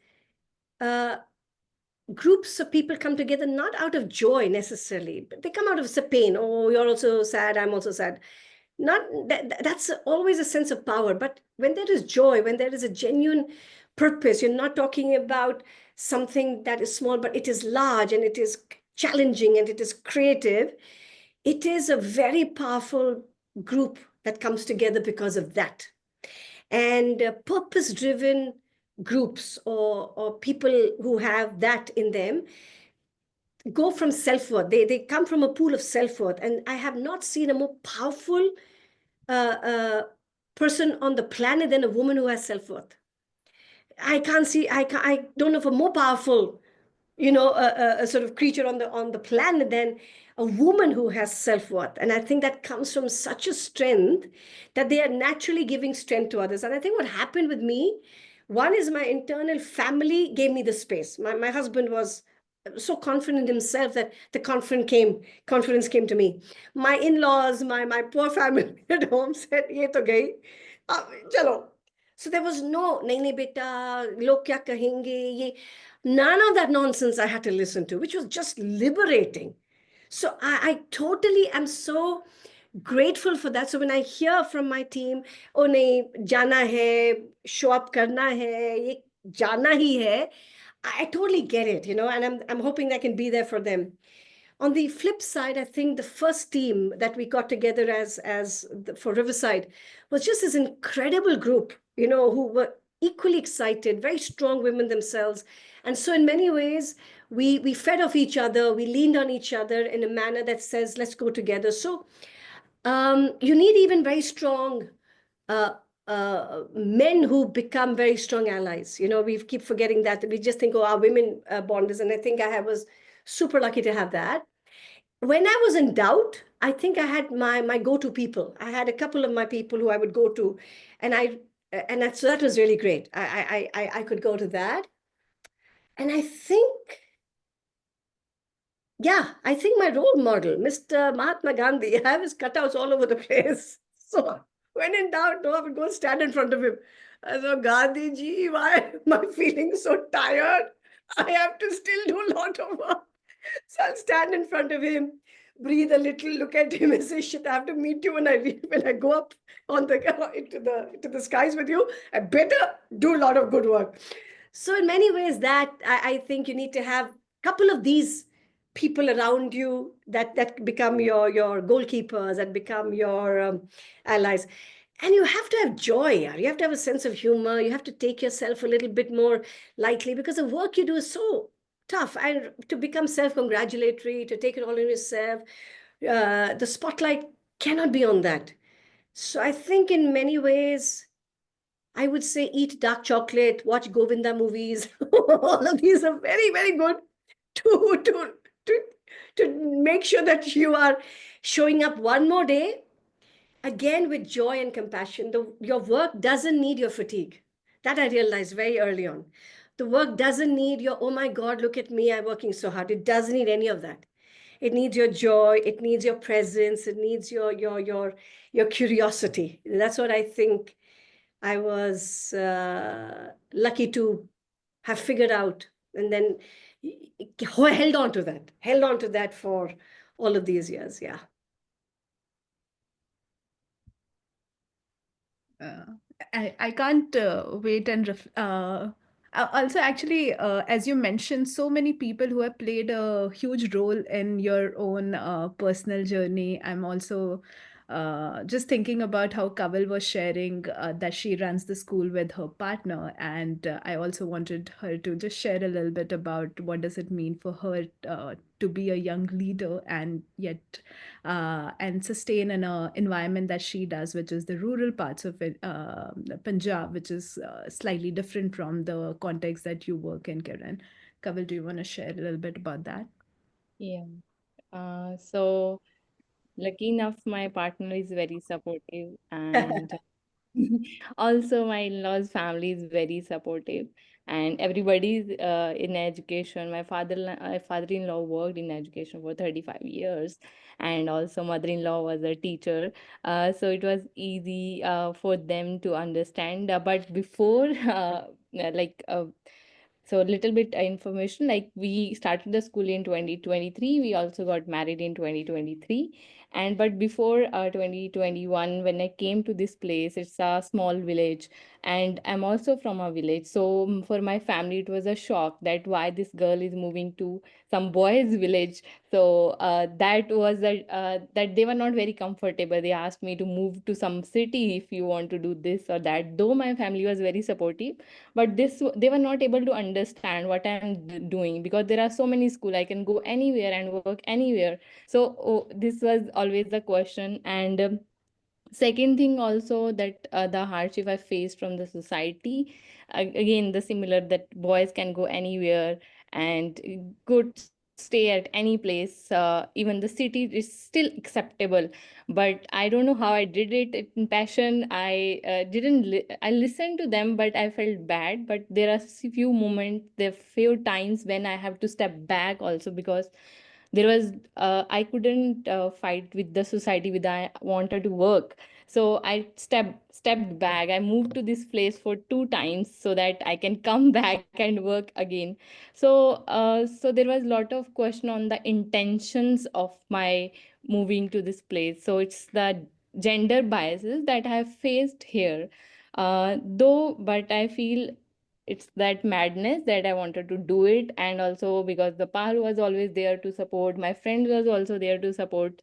groups of people come together not out of joy necessarily, but they come out of pain. Oh, you're also sad, I'm also sad. Not that's always a sense of power. But when there is joy, when there is a genuine purpose, you're not talking about something that is small, but it is large and it is challenging and it is creative. It is a very powerful group that comes together because of that. And purpose-driven groups or people who have that in them go from self-worth. They come from a pool of self-worth. And I have not seen a more powerful person on the planet than a woman who has self-worth. I don't know of a more powerful, a sort of creature on the planet than a woman who has self-worth. And I think that comes from such a strength that they are naturally giving strength to others. And I think what happened with me, one is my internal family gave me the space. My husband was so confident in himself that the confidence came to me. My in-laws, my poor family at home said, "Ye to gayi, chalo." So there was no, nahi nahi beta, log kya kahenge, ye. None of that nonsense I had to listen to, which was just liberating. So I totally am so grateful for that. So when I hear from my team, oh nahi, jana hai, show up karna hai, ye jana hi hai, I totally get it, and I'm hoping I can be there for them. On the flip side, I think the first team that we got together for Riverside was just this incredible group, who were equally excited, very strong women themselves. And so in many ways, we fed off each other, we leaned on each other in a manner that says, let's go together. So you need even very strong men who become very strong allies. We keep forgetting that. We just think, oh, our women bonders. And I think I was super lucky to have that. When I was in doubt, I think I had my go-to people. I had a couple of my people who I would go to, so that was really great. I could go to that. And I think my role model, Mr. Mahatma Gandhi, I have his cutouts all over the place. So when in doubt, no, I would go and stand in front of him. I said, Gandhi ji, why am I feeling so tired? I have to still do a lot of work. So I'll stand in front of him, breathe a little, look at him and say, shit, I have to meet you when I go up into the skies with you. I better do a lot of good work. So in many ways, that I think you need to have a couple of these people around you that become your goalkeepers, that become your allies. And you have to have joy. You have to have a sense of humor. You have to take yourself a little bit more lightly because the work you do is so tough. And to become self-congratulatory, to take it all in yourself, the spotlight cannot be on that. So I think in many ways, I would say eat dark chocolate, watch Govinda movies. All of these are very, very good to make sure that you are showing up one more day, again with joy and compassion. Your work doesn't need your fatigue. That I realized very early on. The work doesn't need your, oh my God, look at me, I'm working so hard. It doesn't need any of that. It needs your joy. It needs your presence. It needs your curiosity. That's what I think I was lucky to have figured out, and then held on to that for all of these years. Yeah. I can't wait and also actually as you mentioned, so many people who have played a huge role in your own personal journey. I'm also just thinking about how Kaval was sharing that she runs the school with her partner, and I also wanted her to just share a little bit about what does it mean for her to be a young leader and yet and sustain in an environment that she does, which is the rural parts of it, Punjab, which is slightly different from the context that you work in, Kiran. Kaval, do you want to share a little bit about that? Yeah. So lucky enough, my partner is very supportive, and Also, my in-laws' family is very supportive, and everybody's in education. My father-in-law worked in education for 35 years, and also mother-in-law was a teacher. So it was easy for them to understand. But before, like so a little bit information, like we started the school in 2023, we also got married in 2023. And but before 2021, when I came to this place, it's a small village, and I'm also from a village. So for my family it was a shock that why this girl is moving to some boys village. So that was that they were not very comfortable. They asked me to move to some city if you want to do this or that, though my family was very supportive. But they were not able to understand what I'm doing, because there are so many school, I can go anywhere and work anywhere. So this was always the question. And second thing also, that the hardship I faced from the society, again the similar, that boys can go anywhere and could stay at any place. Even the city is still acceptable, but I don't know how I did it in passion. I didn't I listened to them, but I felt bad. But there are few moments, there are few times when I have to step back also, because there was I couldn't fight with the society with I wanted to work. So I stepped back. I moved to this place for 2 times so that I can come back and work again. So there was a lot of question on the intentions of my moving to this place. So it's the gender biases that I have faced here. Though, but I feel it's that madness that I wanted to do it. And also because the Pahal was always there to support, my friend was also there to support.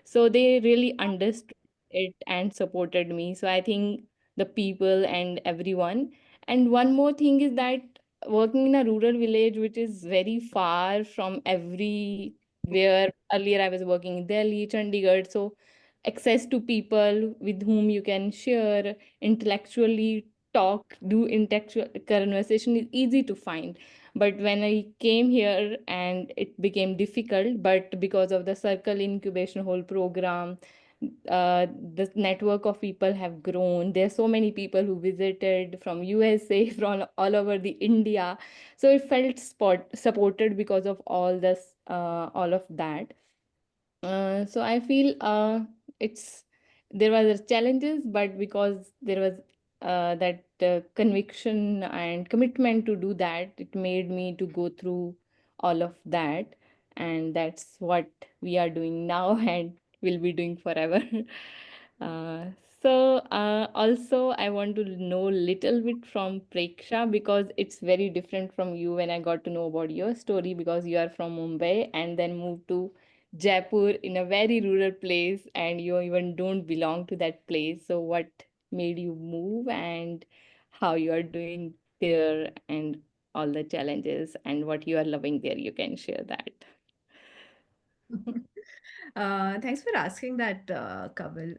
So they really understood it and supported me. So I think the people and everyone. And one more thing is that working in a rural village, which is very far from everywhere. Earlier, I was working in Delhi, Chandigarh. So access to people with whom you can share intellectually, talk, do intellectual conversation is easy to find. But when I came here and it became difficult, but because of the circle incubation whole program, the network of people have grown. There's so many people who visited from USA, from all over the India. So it felt supported because of all this, all of that. So I feel it's there was challenges, but because there was that conviction and commitment to do that, it made me to go through all of that, and that's what we are doing now and will be doing forever. Uh, also, I want to know little bit from Preksha, because it's very different from you when I got to know about your story, because you are from Mumbai and then moved to Jaipur in a very rural place, and you even don't belong to that place. So what made you move, and how you are doing there, and all the challenges and what you are loving there? You can share that. Thanks for asking that, Kaval.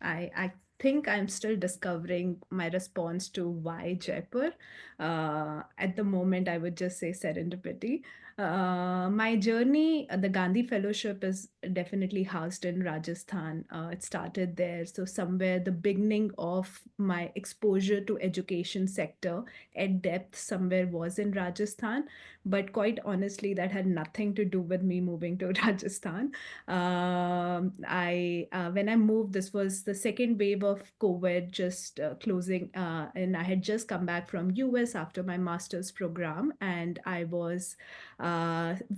I think I'm still discovering my response to why Jaipur. At the moment, I would just say serendipity. My journey, the Gandhi Fellowship is definitely housed in Rajasthan. It started there. So somewhere the beginning of my exposure to education sector at depth somewhere was in Rajasthan. But quite honestly, that had nothing to do with me moving to Rajasthan. I When I moved, this was the second wave of COVID just closing, and I had just come back from US after my master's program, and I was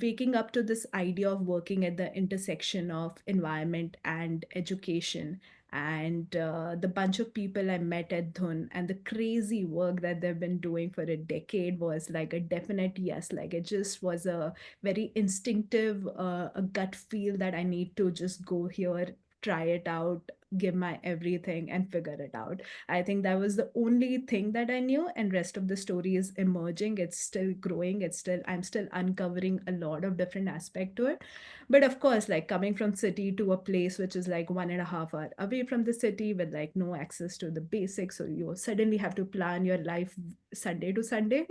waking up to this idea of working at the intersection of environment and education. And the bunch of people I met at Dhun and the crazy work that they've been doing for a decade was like a definite yes. Like it just was a very instinctive, a gut feel that I need to just go here, try it out, give my everything, and figure it out. I think that was the only thing that I knew, and rest of the story is emerging. It's still growing. I'm still uncovering a lot of different aspect to it. But of course, like coming from city to a place which is like 1.5 hour away from the city with like no access to the basics, so you suddenly have to plan your life Sunday to Sunday,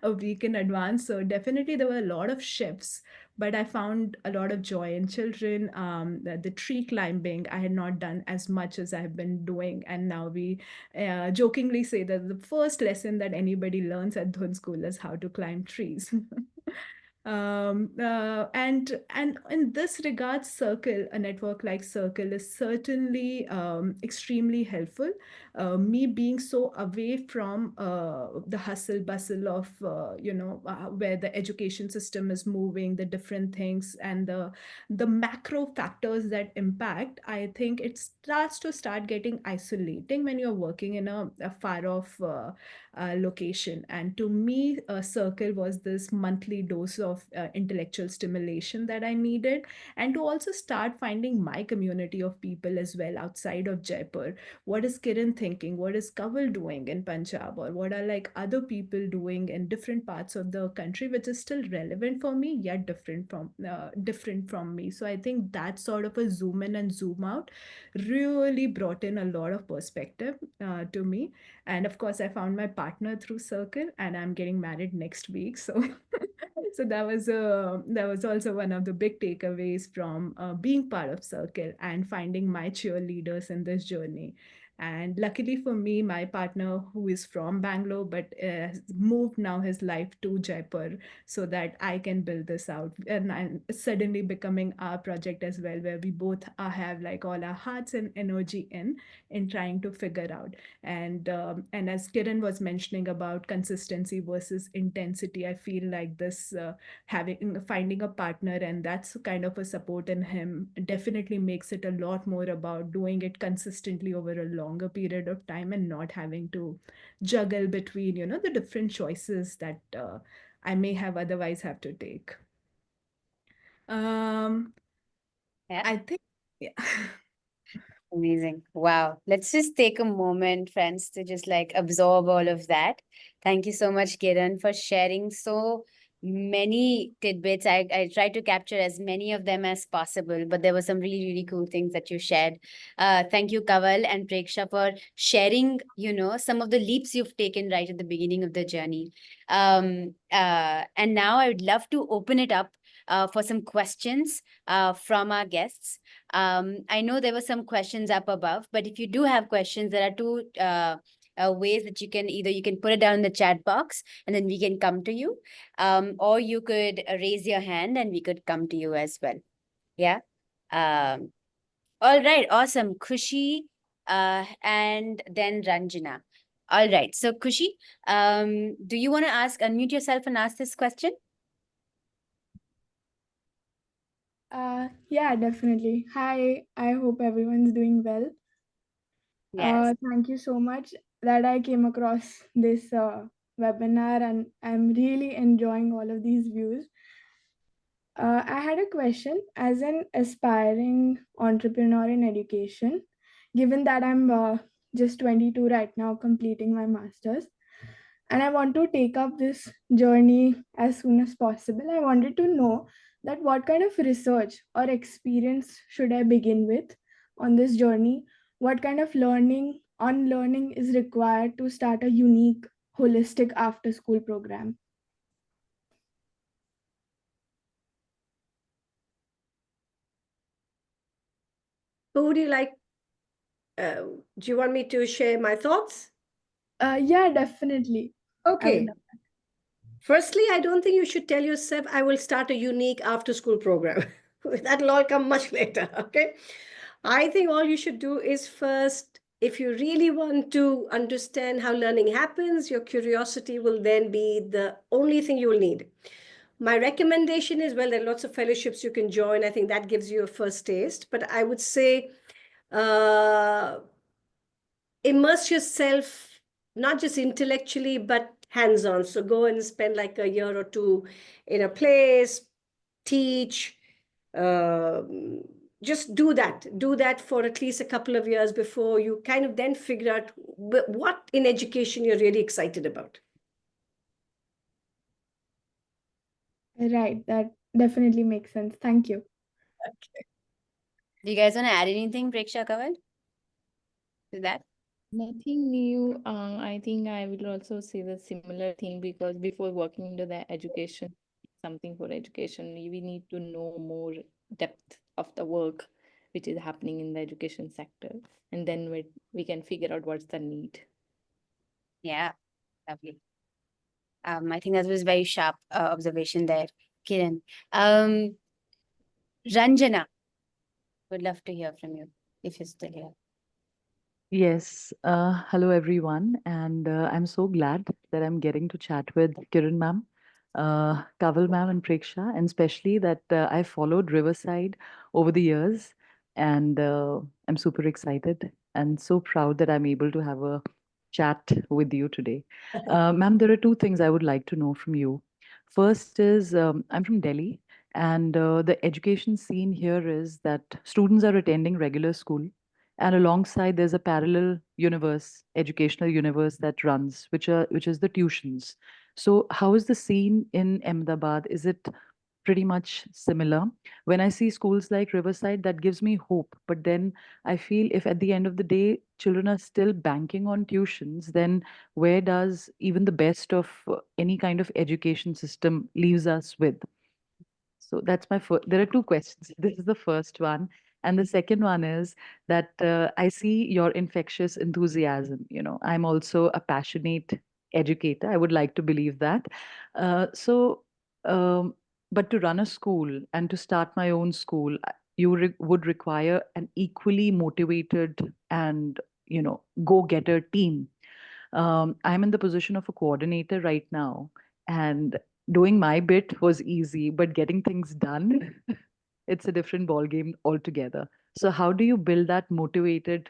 a week in advance. So definitely there were a lot of shifts, but I found a lot of joy in children. The tree climbing, I had not done as much as I have been doing. And now we jokingly say that the first lesson that anybody learns at Dhun School is how to climb trees. And in this regard, Circle, a network like Circle, is certainly extremely helpful. Me being so away from the hustle bustle of where the education system is moving, the different things, and the macro factors that impact, I think it starts to start getting isolating when you're working in a far off location. And to me, Circle was this monthly dose of intellectual stimulation that I needed, and to also start finding my community of people as well outside of Jaipur. What is Kiran thinking? What is Kaval doing in Punjab? Or what are like other people doing in different parts of the country, which is still relevant for me, yet different from me. So I think that sort of a zoom in and zoom out really brought in a lot of perspective to me. And of course, I found my partner through Circle, and I'm getting married next week. So, so that was also one of the big takeaways from being part of Circle and finding my cheerleaders in this journey. And luckily for me, my partner, who is from Bangalore but has moved now his life to Jaipur, so that I can build this out. And I'm suddenly becoming our project as well, where we both have like all our hearts and energy in trying to figure out. And as Kiran was mentioning about consistency versus intensity, I feel like this finding a partner and that's kind of a support in him definitely makes it a lot more about doing it consistently over a longer period of time and not having to juggle between the different choices that I may have otherwise have to take. Yeah. I think, yeah. Amazing. Wow. Let's just take a moment, friends, to just like absorb all of that. Thank you so much, Kiran, for sharing so many tidbits. I tried to capture as many of them as possible, but there were some really, really cool things that you shared. Thank you, Kaval and Preksha, for sharing, some of the leaps you've taken right at the beginning of the journey. And now I would love to open it up for some questions from our guests. I know there were some questions up above, but if you do have questions, there are two ways that you can put it down in the chat box and then we can come to you, or you could raise your hand and we could come to you as well. Yeah. All right. Awesome. Khushi, and then Ranjana. All right. So Khushi, do you want to unmute yourself and ask this question? Yeah, definitely. Hi, I hope everyone's doing well. Yes. Thank you so much that I came across this webinar and I'm really enjoying all of these views. I had a question as an aspiring entrepreneur in education, given that I'm just 22 right now, completing my master's, and I want to take up this journey as soon as possible. I wanted to know that what kind of research or experience should I begin with on this journey? What kind of unlearning is required to start a unique, holistic after school program? Who would you like? Do you want me to share my thoughts? Yeah, definitely. I would Okay. love that. Firstly, I don't think you should tell yourself, I will start a unique after school program. That'll all come much later. Okay. I think all you should do is first, if you really want to understand how learning happens, your curiosity will then be the only thing you will need. My recommendation is, well, there are lots of fellowships you can join. I think that gives you a first taste. But I would say immerse yourself, not just intellectually, but hands-on. So go and spend like a year or two in a place, teach, just do that for at least a couple of years before you kind of then figure out what in education you're really excited about. Right, that definitely makes sense. Thank you. Okay. Do you guys want to add anything, Preksha, Kaval, to that? Nothing new. I think I will also say the similar thing because before working into the education, something for education. We need to know more depth of the work which is happening in the education sector, and then we can figure out what's the need. Yeah, lovely. I think that was very sharp observation there, Kiran. Ranjana, would love to hear from you if you're still here. Yes, hello everyone, and I'm so glad that I'm getting to chat with Kiran ma'am, Kaval ma'am, and Preksha, and especially that I followed Riverside over the years, and I'm super excited and so proud that I'm able to have a chat with you today. Ma'am, there are two things I would like to know from you. First is I'm from Delhi, and the education scene here is that students are attending regular school, and alongside there's a parallel universe, educational universe that runs, which is the tuitions. So how is the scene in Ahmedabad? Is it pretty much similar? When I see schools like Riverside, that gives me hope, but then I feel if at the end of the day children are still banking on tuitions, then where does even the best of any kind of education system leaves us with? So that's my first. There are two questions. This is the first one. And the second one is that I see your infectious enthusiasm. You know, I'm also a passionate educator. I would like to believe that. So, but to run a school and to start my own school, would require an equally motivated and, you know, go-getter team. I'm in the position of a coordinator right now, and doing my bit was easy, but getting things done, it's a different ball game altogether. So how do you build that motivated,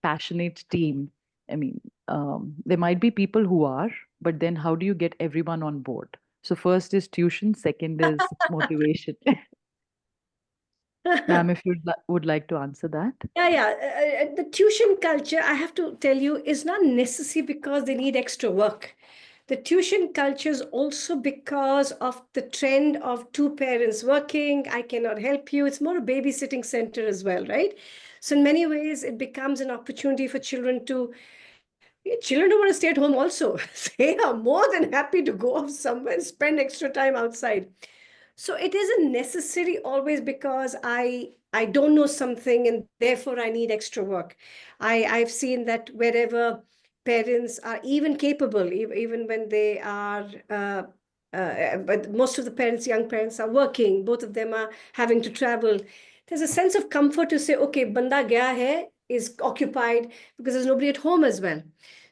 passionate team? I mean, there might be people who are, but then how do you get everyone on board? So first is tuition, second is motivation. Ma'am, if you would like to answer that. Yeah. The tuition culture, I have to tell you, is not necessary because they need extra work. The tuition culture is also because of the trend of two parents working. I cannot help you. It's more a babysitting center as well, right? So in many ways, it becomes an opportunity for children to. Children don't want to stay at home also. They are more than happy to go off somewhere and spend extra time outside. So it isn't necessary always because I don't know something and therefore I need extra work. I've seen that wherever parents are even capable, even when they are, but most of the parents, young parents are working, both of them are having to travel. There's a sense of comfort to say, okay, banda gaya hai, is occupied because there's nobody at home as well.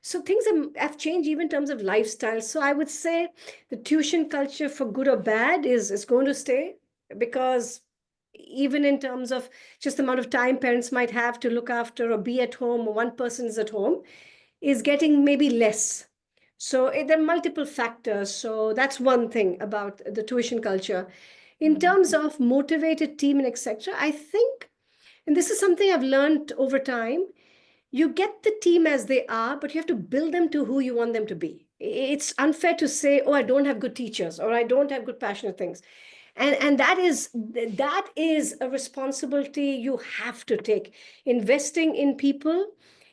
So things have changed even in terms of lifestyle. So I would say the tuition culture, for good or bad, is going to stay, because even in terms of just the amount of time parents might have to look after or be at home, or one person is at home, is getting maybe less. So there are multiple factors. So that's one thing about the tuition culture. In terms of motivated team and etc., I think, and this is something I've learned over time, you get the team as they are, but you have to build them to who you want them to be. It's unfair to say, oh, I don't have good teachers, or I don't have good passionate things. And that is a responsibility you have to take. Investing in people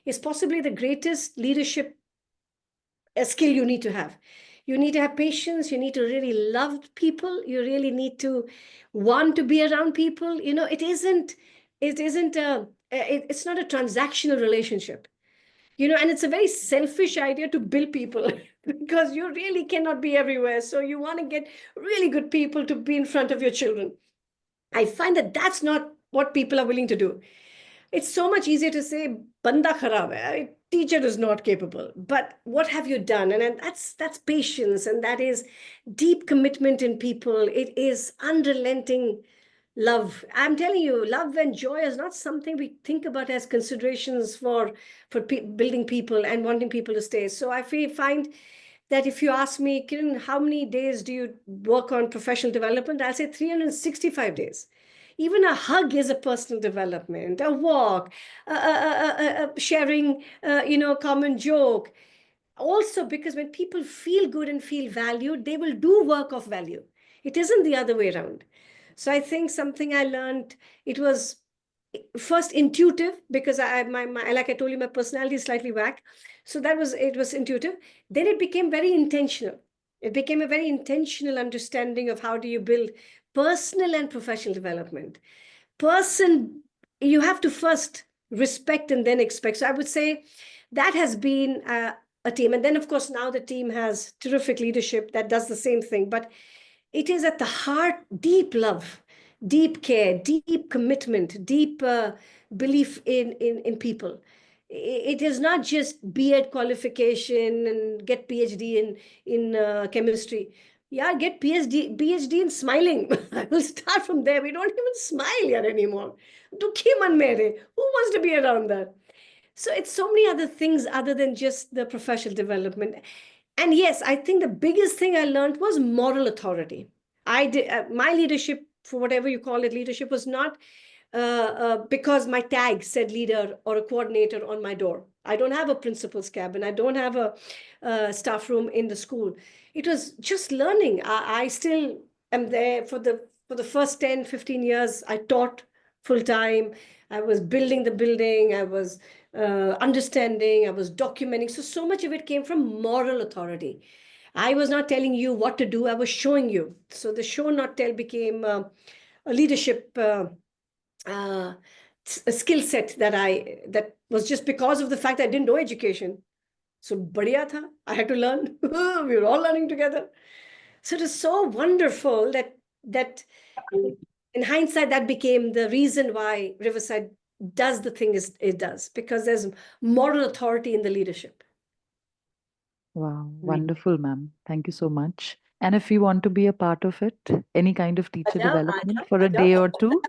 is possibly the greatest leadership skill you need to have. You need to have patience. You need to really love people. You really need to want to be around people. You know, it's not a transactional relationship. You know, and it's a very selfish idea to build people because you really cannot be everywhere. So you want to get really good people to be in front of your children. I find that that's not what people are willing to do. It's so much easier to say, banda kharab hai, teacher is not capable. But what have you done? And that's patience, and that is deep commitment in people. It is unrelenting love. I'm telling you, love and joy is not something we think about as considerations for building people and wanting people to stay. So I find that if you ask me, Kiran, how many days do you work on professional development? I'll say 365 days. Even a hug is a personal development, a walk, sharing, common joke. Also, because when people feel good and feel valued, they will do work of value. It isn't the other way around. So I think something I learned, it was first intuitive, because like I told you, my personality is slightly whack. So it was intuitive. Then it became very intentional. It became a very intentional understanding of how do you build personal and professional development. You have to first respect and then expect. So I would say that has been a team. And then, of course, now the team has terrific leadership that does the same thing. But it is at the heart, deep love, deep care, deep commitment, deep belief in people. It is not just B.Ed qualification and get PhD in chemistry. Yeah, get PhD in smiling. I will start from there. We don't even smile yet anymore. Dukhi man mere. Who wants to be around that? So it's so many other things other than just the professional development. And yes, I think the biggest thing I learned was moral authority. I did my leadership, for whatever you call it, leadership was not because my tag said leader or a coordinator on my door. I don't have a principal's cabin. I don't have a staff room in the school. It was just learning. I still am there for the first 10, 15 years. I taught full time. I was building the building. I was understanding. I was documenting. So much of it came from moral authority. I was not telling you what to do. I was showing you. So the show not tell became a leadership a skill set that was just because of the fact I didn't know education. So badhiya tha. I had to learn. We were all learning together. So it is so wonderful that in hindsight, that became the reason why Riverside does the thing it does, because there's moral authority in the leadership. Wow, wonderful, ma'am. Thank you so much. And if you want to be a part of it, any kind of teacher Aja, development aja, for a aja. day or two,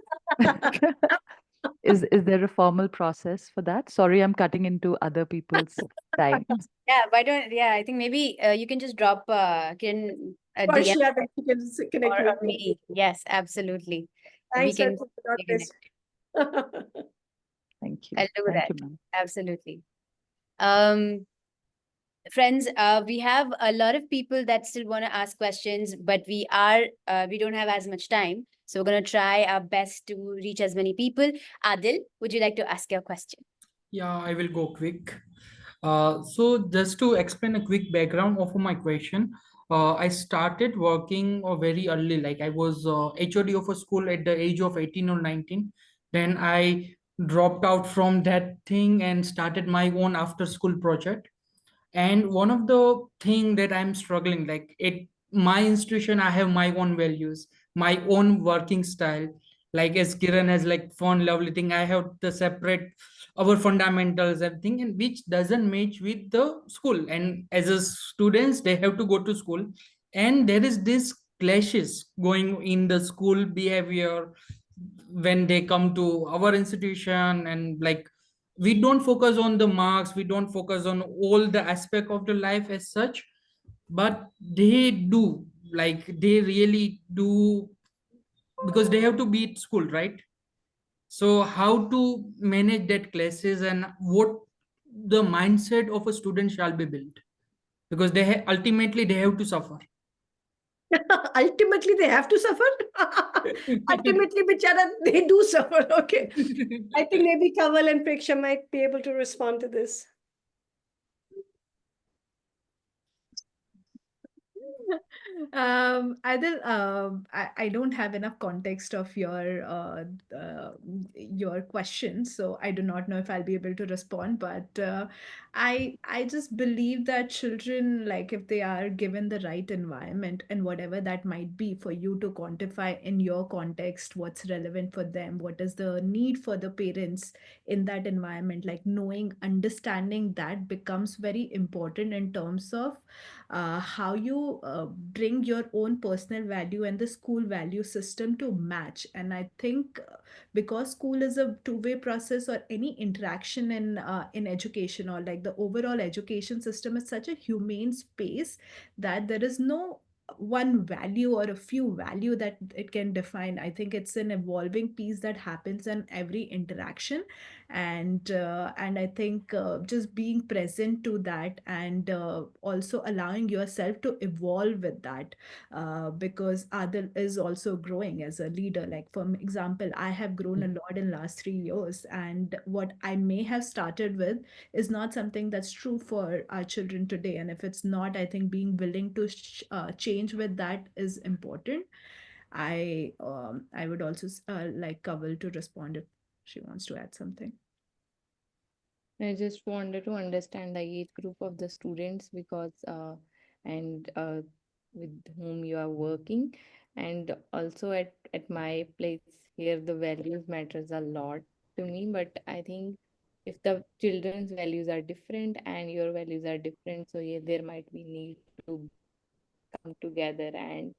is there a formal process for that? Sorry, I'm cutting into other people's time. Yeah, why don't, yeah, I think maybe you can just drop Kiran a DM Partially, that you can connect or with me. me. Yes, absolutely. We Thanks, can God stay bless connected. you. Thank you. I'll do Thank that. you, ma'am. Absolutely. Friends, we have a lot of people that still want to ask questions, but we don't have as much time. So we're going to try our best to reach as many people. Adil, would you like to ask your question? Yeah, I will go quick. So just to explain a quick background of my question, I started working very early. Like I was HOD of a school at the age of 18 or 19. Then I dropped out from that thing and started my own after school project. And one of the thing that I'm struggling, like at my institution, I have my own values, my own working style. Like as Kiran has like fun lovely thing, I have the separate our fundamentals, everything, and which doesn't match with the school. And as a students, they have to go to school, and there is this clashes going in the school behavior when they come to our institution. And like we don't focus on the marks, we don't focus on all the aspect of the life as such, but they do, like they really do, because they have to be at school, right? So how to manage that classes, and what the mindset of a student shall be built, because ultimately they have to suffer. Ultimately, they have to suffer. Ultimately, bichara, they do suffer. Okay. I think maybe Kaval and Preksha might be able to respond to this. I don't have enough context of your question, so I do not know if I'll be able to respond. But I just believe that children, like if they are given the right environment and whatever that might be for you to quantify in your context, what's relevant for them, what is the need for the parents in that environment, like knowing, understanding that becomes very important in terms of how you bring your own personal value and the school value system to match. And I think because school is a two-way process, or any interaction in education, or like the overall education system is such a humane space that there is no one value or a few value that it can define. I think it's an evolving piece that happens in every interaction. and I think just being present to that, and also allowing yourself to evolve with that, because Adil is also growing as a leader. Like, for example, I have grown a lot in last 3 years, and what I may have started with is not something that's true for our children today. And if it's not, I think being willing to change with that is important. I would also like Kaval to respond if she wants to add something. I just wanted to understand the age group of the students because and with whom you are working, and also at my place here the values matters a lot to me. But I think if the children's values are different and your values are different, so yeah, there might be need to come together and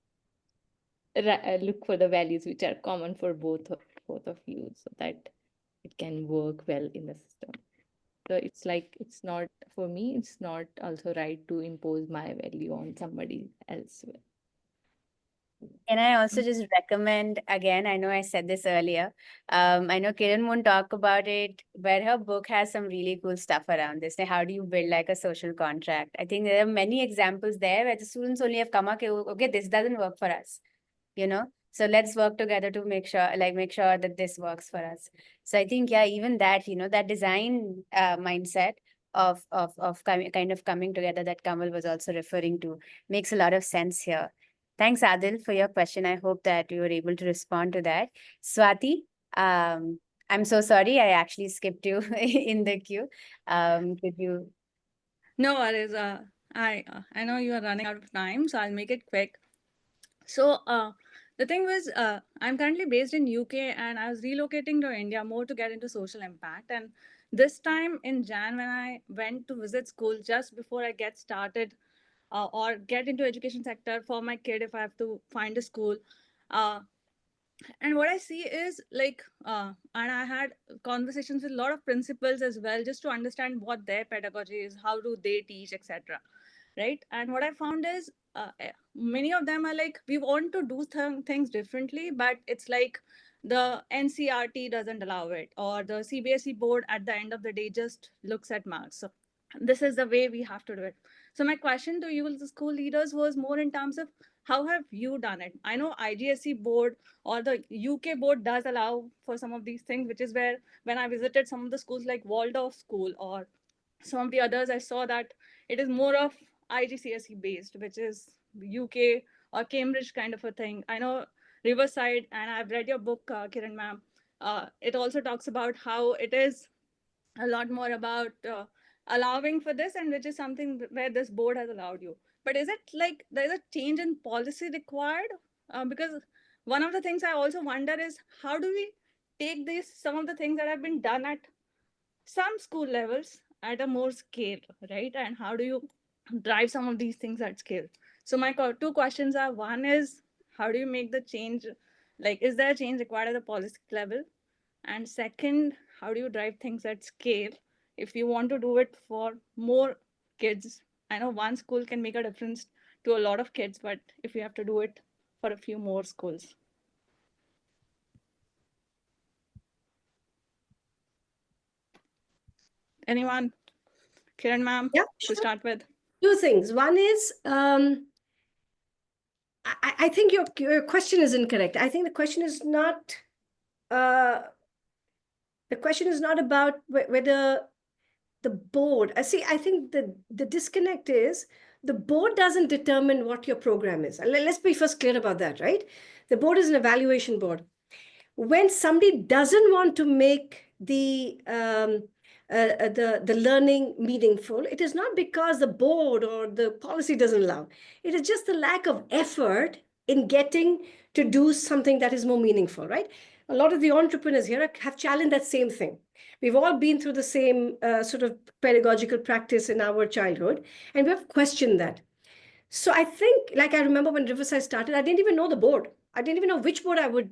look for the values which are common for both of you, so that it can work well in the system. So it's like, it's not, for me, it's not also right to impose my value on somebody else. Can I also just recommend again? I know I said this earlier. I know Kiran won't talk about it, but her book has some really cool stuff around this. Like, how do you build like a social contract? I think there are many examples there where the students only have come up, okay, this doesn't work for us, you know? So let's work together to make sure that this works for us. So I think, yeah, even that, that design mindset of kind of coming together that Kamal was also referring to makes a lot of sense here. Thanks, Adil, for your question. I hope that you were able to respond to that. Swati, I'm so sorry. I actually skipped you in the queue. Could you? No worries. I know you are running out of time, so I'll make it quick. So the thing was, I'm currently based in UK, and I was relocating to India more to get into social impact. And this time in Jan, when I went to visit school, just before I get started or get into education sector for my kid, if I have to find a school. And what I see is like, and I had conversations with a lot of principals as well, just to understand what their pedagogy is, how do they teach, etc. Right? And what I found is many of them are like, we want to do things differently, but it's like the NCRT doesn't allow it, or the CBSE board at the end of the day just looks at marks. So this is the way we have to do it. So my question to you, the school leaders, was more in terms of how have you done it? I know IGSE board or the UK board does allow for some of these things, which is where when I visited some of the schools like Waldorf School or some of the others, I saw that it is more of IGCSE based, which is UK or Cambridge kind of a thing. I know Riverside, and I've read your book, Kiran ma'am. It also talks about how it is a lot more about allowing for this, and which is something where this board has allowed you. But is it like there's a change in policy required? Because one of the things I also wonder is, how do we take these, some of the things that have been done at some school levels at a more scale, right? And how do you drive some of these things at scale? So my two questions are, one is, how do you make the change? Like, is there a change required at the policy level? And second, how do you drive things at scale if you want to do it for more kids? I know one school can make a difference to a lot of kids, but if you have to do it for a few more schools. Anyone? Kiran ma'am, Yeah, to start with. Two things. One is, I think your question is incorrect. I think the question is not about whether the board. I think the disconnect is the board doesn't determine what your program is. Let's be first clear about that, right? The board is an evaluation board. When somebody doesn't want to make the learning meaningful, it is not because the board or the policy doesn't allow. It is just the lack of effort in getting to do something that is more meaningful, right? A lot of the entrepreneurs here have challenged that same thing. We've all been through the same sort of pedagogical practice in our childhood, and we've questioned that. So I think, like, I remember when Riverside started, I didn't even know the board. I didn't even know which board I would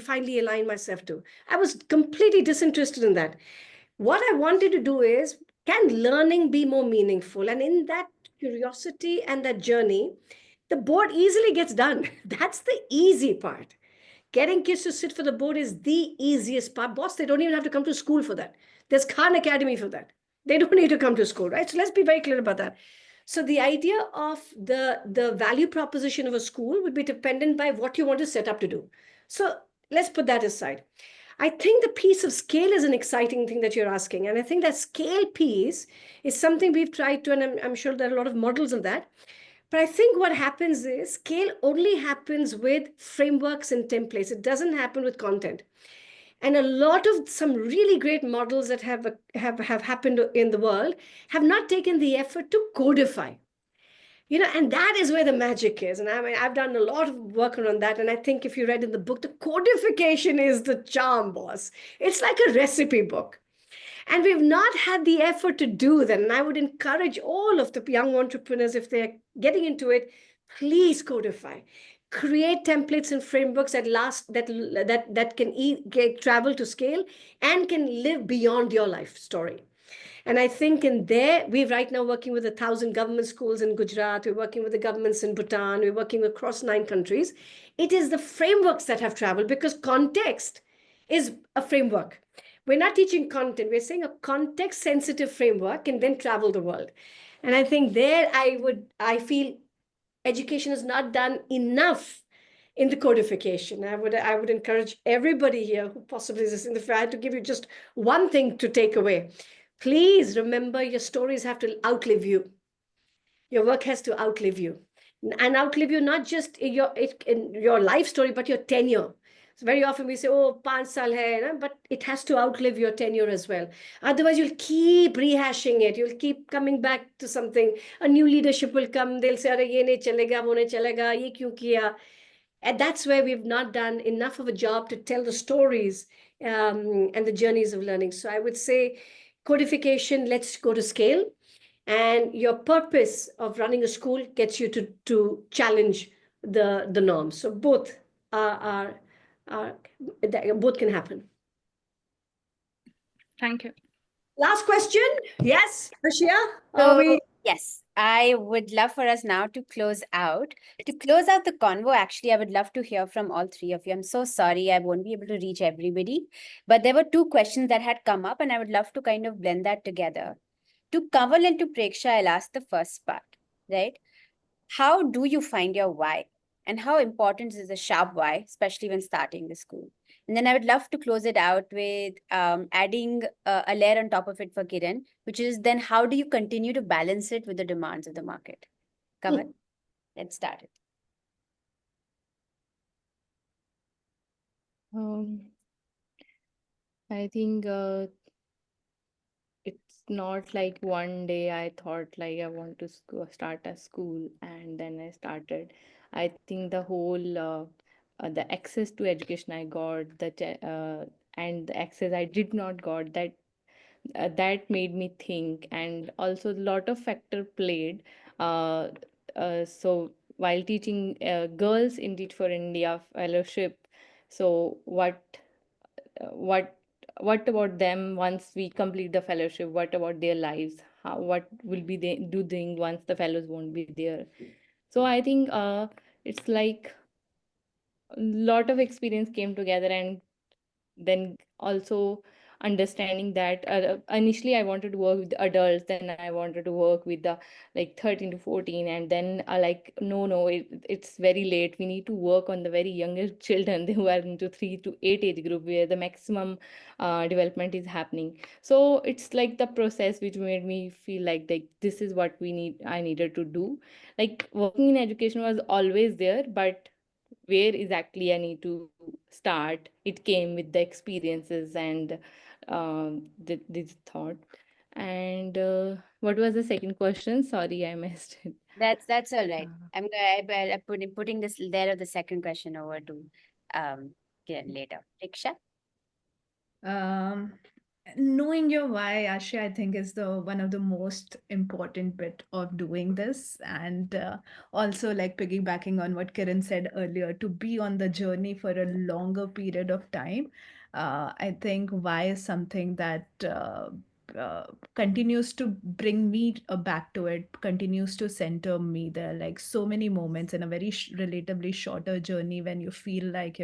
finally align myself to. I was completely disinterested in that. What I wanted to do is, can learning be more meaningful? And in that curiosity and that journey, the board easily gets done. That's the easy part. Getting kids to sit for the board is the easiest part. Boss, they don't even have to come to school for that. There's Khan Academy for that. They don't need to come to school, right? So let's be very clear about that. So the idea of the value proposition of a school would be dependent by what you want to set up to do. So let's put that aside. I think the piece of scale is an exciting thing that you're asking. And I think that scale piece is something we've tried to, and I'm sure there are a lot of models on that. But I think what happens is scale only happens with frameworks and templates. It doesn't happen with content. And a lot of some really great models that have happened in the world have not taken the effort to codify. And that is where the magic is. And I mean, I've done a lot of work around that. And I think if you read in the book, the codification is the charm, boss. It's like a recipe book. And we've not had the effort to do that. And I would encourage all of the young entrepreneurs, if they're getting into it, please codify. Create templates and frameworks that can travel to scale and can live beyond your life story. And I think in there, we're right now working with 1,000 government schools in Gujarat. We're working with the governments in Bhutan. We're working across 9 countries. It is the frameworks that have traveled because context is a framework. We're not teaching content. We're saying a context-sensitive framework can then travel the world. And I think there I feel education is not done enough in the codification. I would encourage everybody here who possibly is in the fair to give you just one thing to take away. Please remember your stories have to outlive you. Your work has to outlive you. And outlive you not just in your life story, but your tenure. So very often we say, oh, 5 saal hai, but it has to outlive your tenure as well. Otherwise, you'll keep rehashing it. You'll keep coming back to something. A new leadership will come. They'll say, ye nahi chalega, wo nahi chalega, ye kyun kiya? And that's where we've not done enough of a job to tell the stories and the journeys of learning. So I would say codification, let's go to scale. And your purpose of running a school gets you to challenge the norms. So both both can happen. Thank you. Last question. Yes, Ashia? So, yes, I would love for us now to close out. To close out the convo, actually, I would love to hear from all 3 of you. I'm so sorry I won't be able to reach everybody, but there were 2 questions that had come up, and I would love to kind of blend that together. To Kanwal and to Preksha, I'll ask the first part, right? How do you find your why? And how important is a sharp why, especially when starting the school? And then I would love to close it out with adding a layer on top of it for Kiran, which is then how do you continue to balance it with the demands of the market? Kanwal, let's start it. I think it's not like one day I thought like I want to start a school and then I started. I think the whole the access to education I got, and the access I did not got, that made me think, and also a lot of factor played. Uh, so while teaching girls in Teach for India fellowship, so what what about them once we complete the fellowship? What about their lives? What will be they doing once the fellows won't be there? So I think it's like a lot of experience came together, and then also understanding that initially I wanted to work with adults, then I wanted to work with the like 13 to 14, and then like no, it's very late, we need to work on the very younger children who are into 3 to 8 age group where the maximum development is happening. So it's like the process which made me feel like this is what I needed to do. Like working in education was always there, but where exactly I need to start, it came with the experiences and this thought. And what was the second question? Sorry, I missed it. That's all right. I'm putting this there of the second question over to Kiran later. Preksha? Knowing your why, Ashya, I think is the one of the most important bit of doing this. And also like piggybacking on what Kiran said earlier, to be on the journey for a longer period of time. I think why is something that continues to bring me back to it, continues to center me. There are like so many moments in a very relatively shorter journey when you feel like,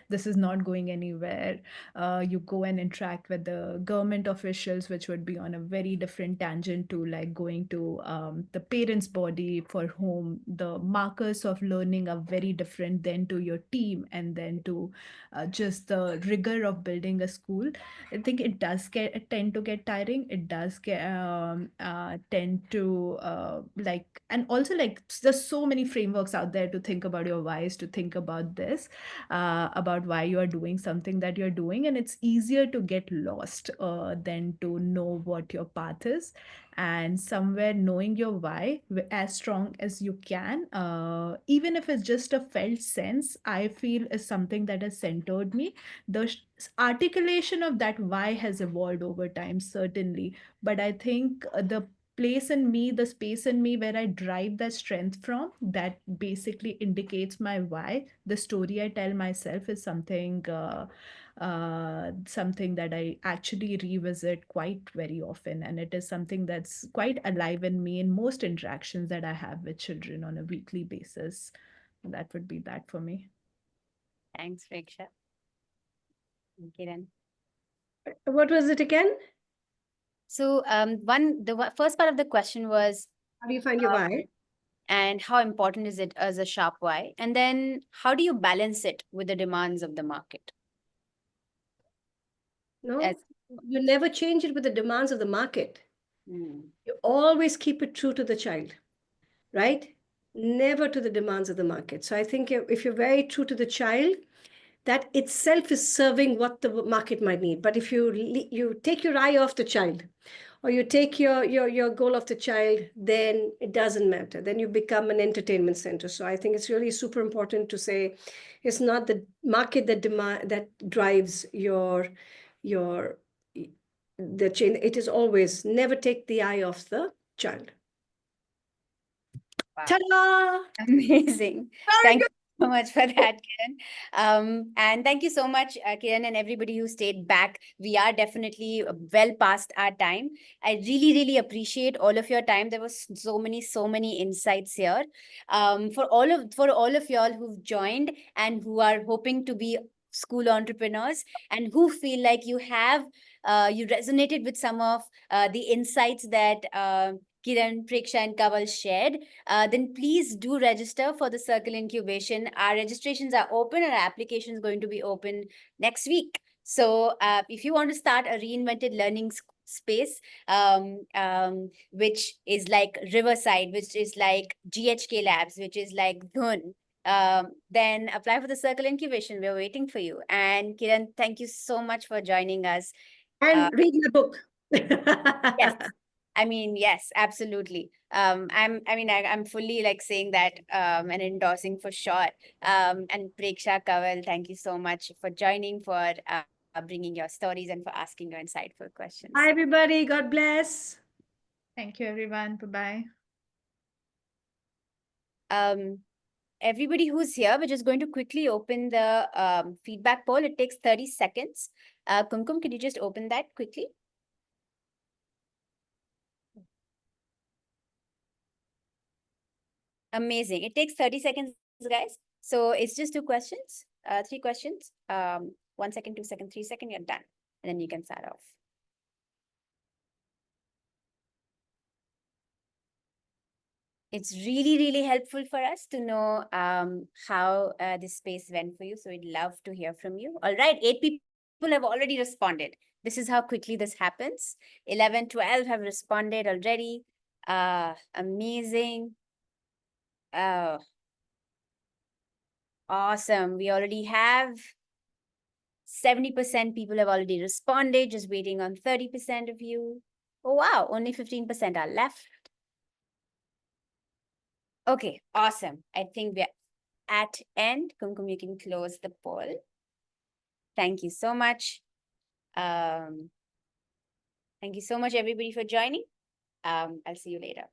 this is not going anywhere. You go and interact with the government officials, which would be on a very different tangent to like going to the parents' body for whom the markers of learning are very different than to your team, and then to just the rigor of building a school. I think it does tend to get tiring. It does tend to and also like there's so many frameworks out there to think about your whys, to think about this, about why you are doing something that you're doing, and it's easier to get lost than to know what your path is. And somewhere knowing your why as strong as you can, even if it's just a felt sense, I feel is something that has centered me. The articulation of that why has evolved over time, certainly, but I think the place in me, the space in me where I drive that strength from, that basically indicates my why. The story I tell myself is something that I actually revisit quite very often, and it is something that's quite alive in me in most interactions that I have with children on a weekly basis. That would be that for me. Thanks, Preksha. Kiran. What was it again? So the first part of the question was, how do you find your why? And how important is it as a sharp why? And then how do you balance it with the demands of the market? No, you never change it with the demands of the market. You always keep it true to the child, right? Never to the demands of the market. So I think if you're very true to the child, that itself is serving what the market might need. But if you take your eye off the child, or you take your goal of the child, then it doesn't matter. Then you become an entertainment center. So I think it's really super important to say it's not the market that drives the chain. It is always never take the eye off the child. Wow. Ta-da! Amazing. Thank you so much for that, Kiran. And thank you so much, Kiran, and everybody who stayed back. We are definitely well past our time. I really, really appreciate all of your time. There was so many insights here. For all of y'all who've joined and who are hoping to be school entrepreneurs and who feel like you resonated with some of the insights that Kiran, Preksha, and Kaval shared, then please do register for the Circle Incubation. Our registrations are open and our application is going to be open next week. So if you want to start a reinvented learning space, which is like Riverside, which is like GHK Labs, which is like Dhun, then apply for the Circle Incubation. We're waiting for you. And Kiran, thank you so much for joining us. And read the book. Yes. I mean, yes, absolutely. I'm fully like saying that and endorsing for sure. And Preksha, Kaval, thank you so much for joining, for bringing your stories and for asking your insightful questions. Bye, everybody. God bless. Thank you, everyone. Bye-bye. Everybody who's here, we're just going to quickly open the feedback poll. It takes 30 seconds. Kumkum, could you just open that quickly? Amazing. It takes 30 seconds, guys. So it's just 3 questions. 1 second, 2 seconds, 3 seconds, you're done. And then you can start off. It's really, really helpful for us to know how this space went for you. So we'd love to hear from you. All right, 8 people have already responded. This is how quickly this happens. 11, 12 have responded already. Amazing. Awesome. We already have 70% people have already responded, just waiting on 30% of you. Oh, wow. Only 15% are left. Okay, awesome. I think we're at end. Kumkum, you can close the poll. Thank you so much. Thank you so much, everybody, for joining. I'll see you later.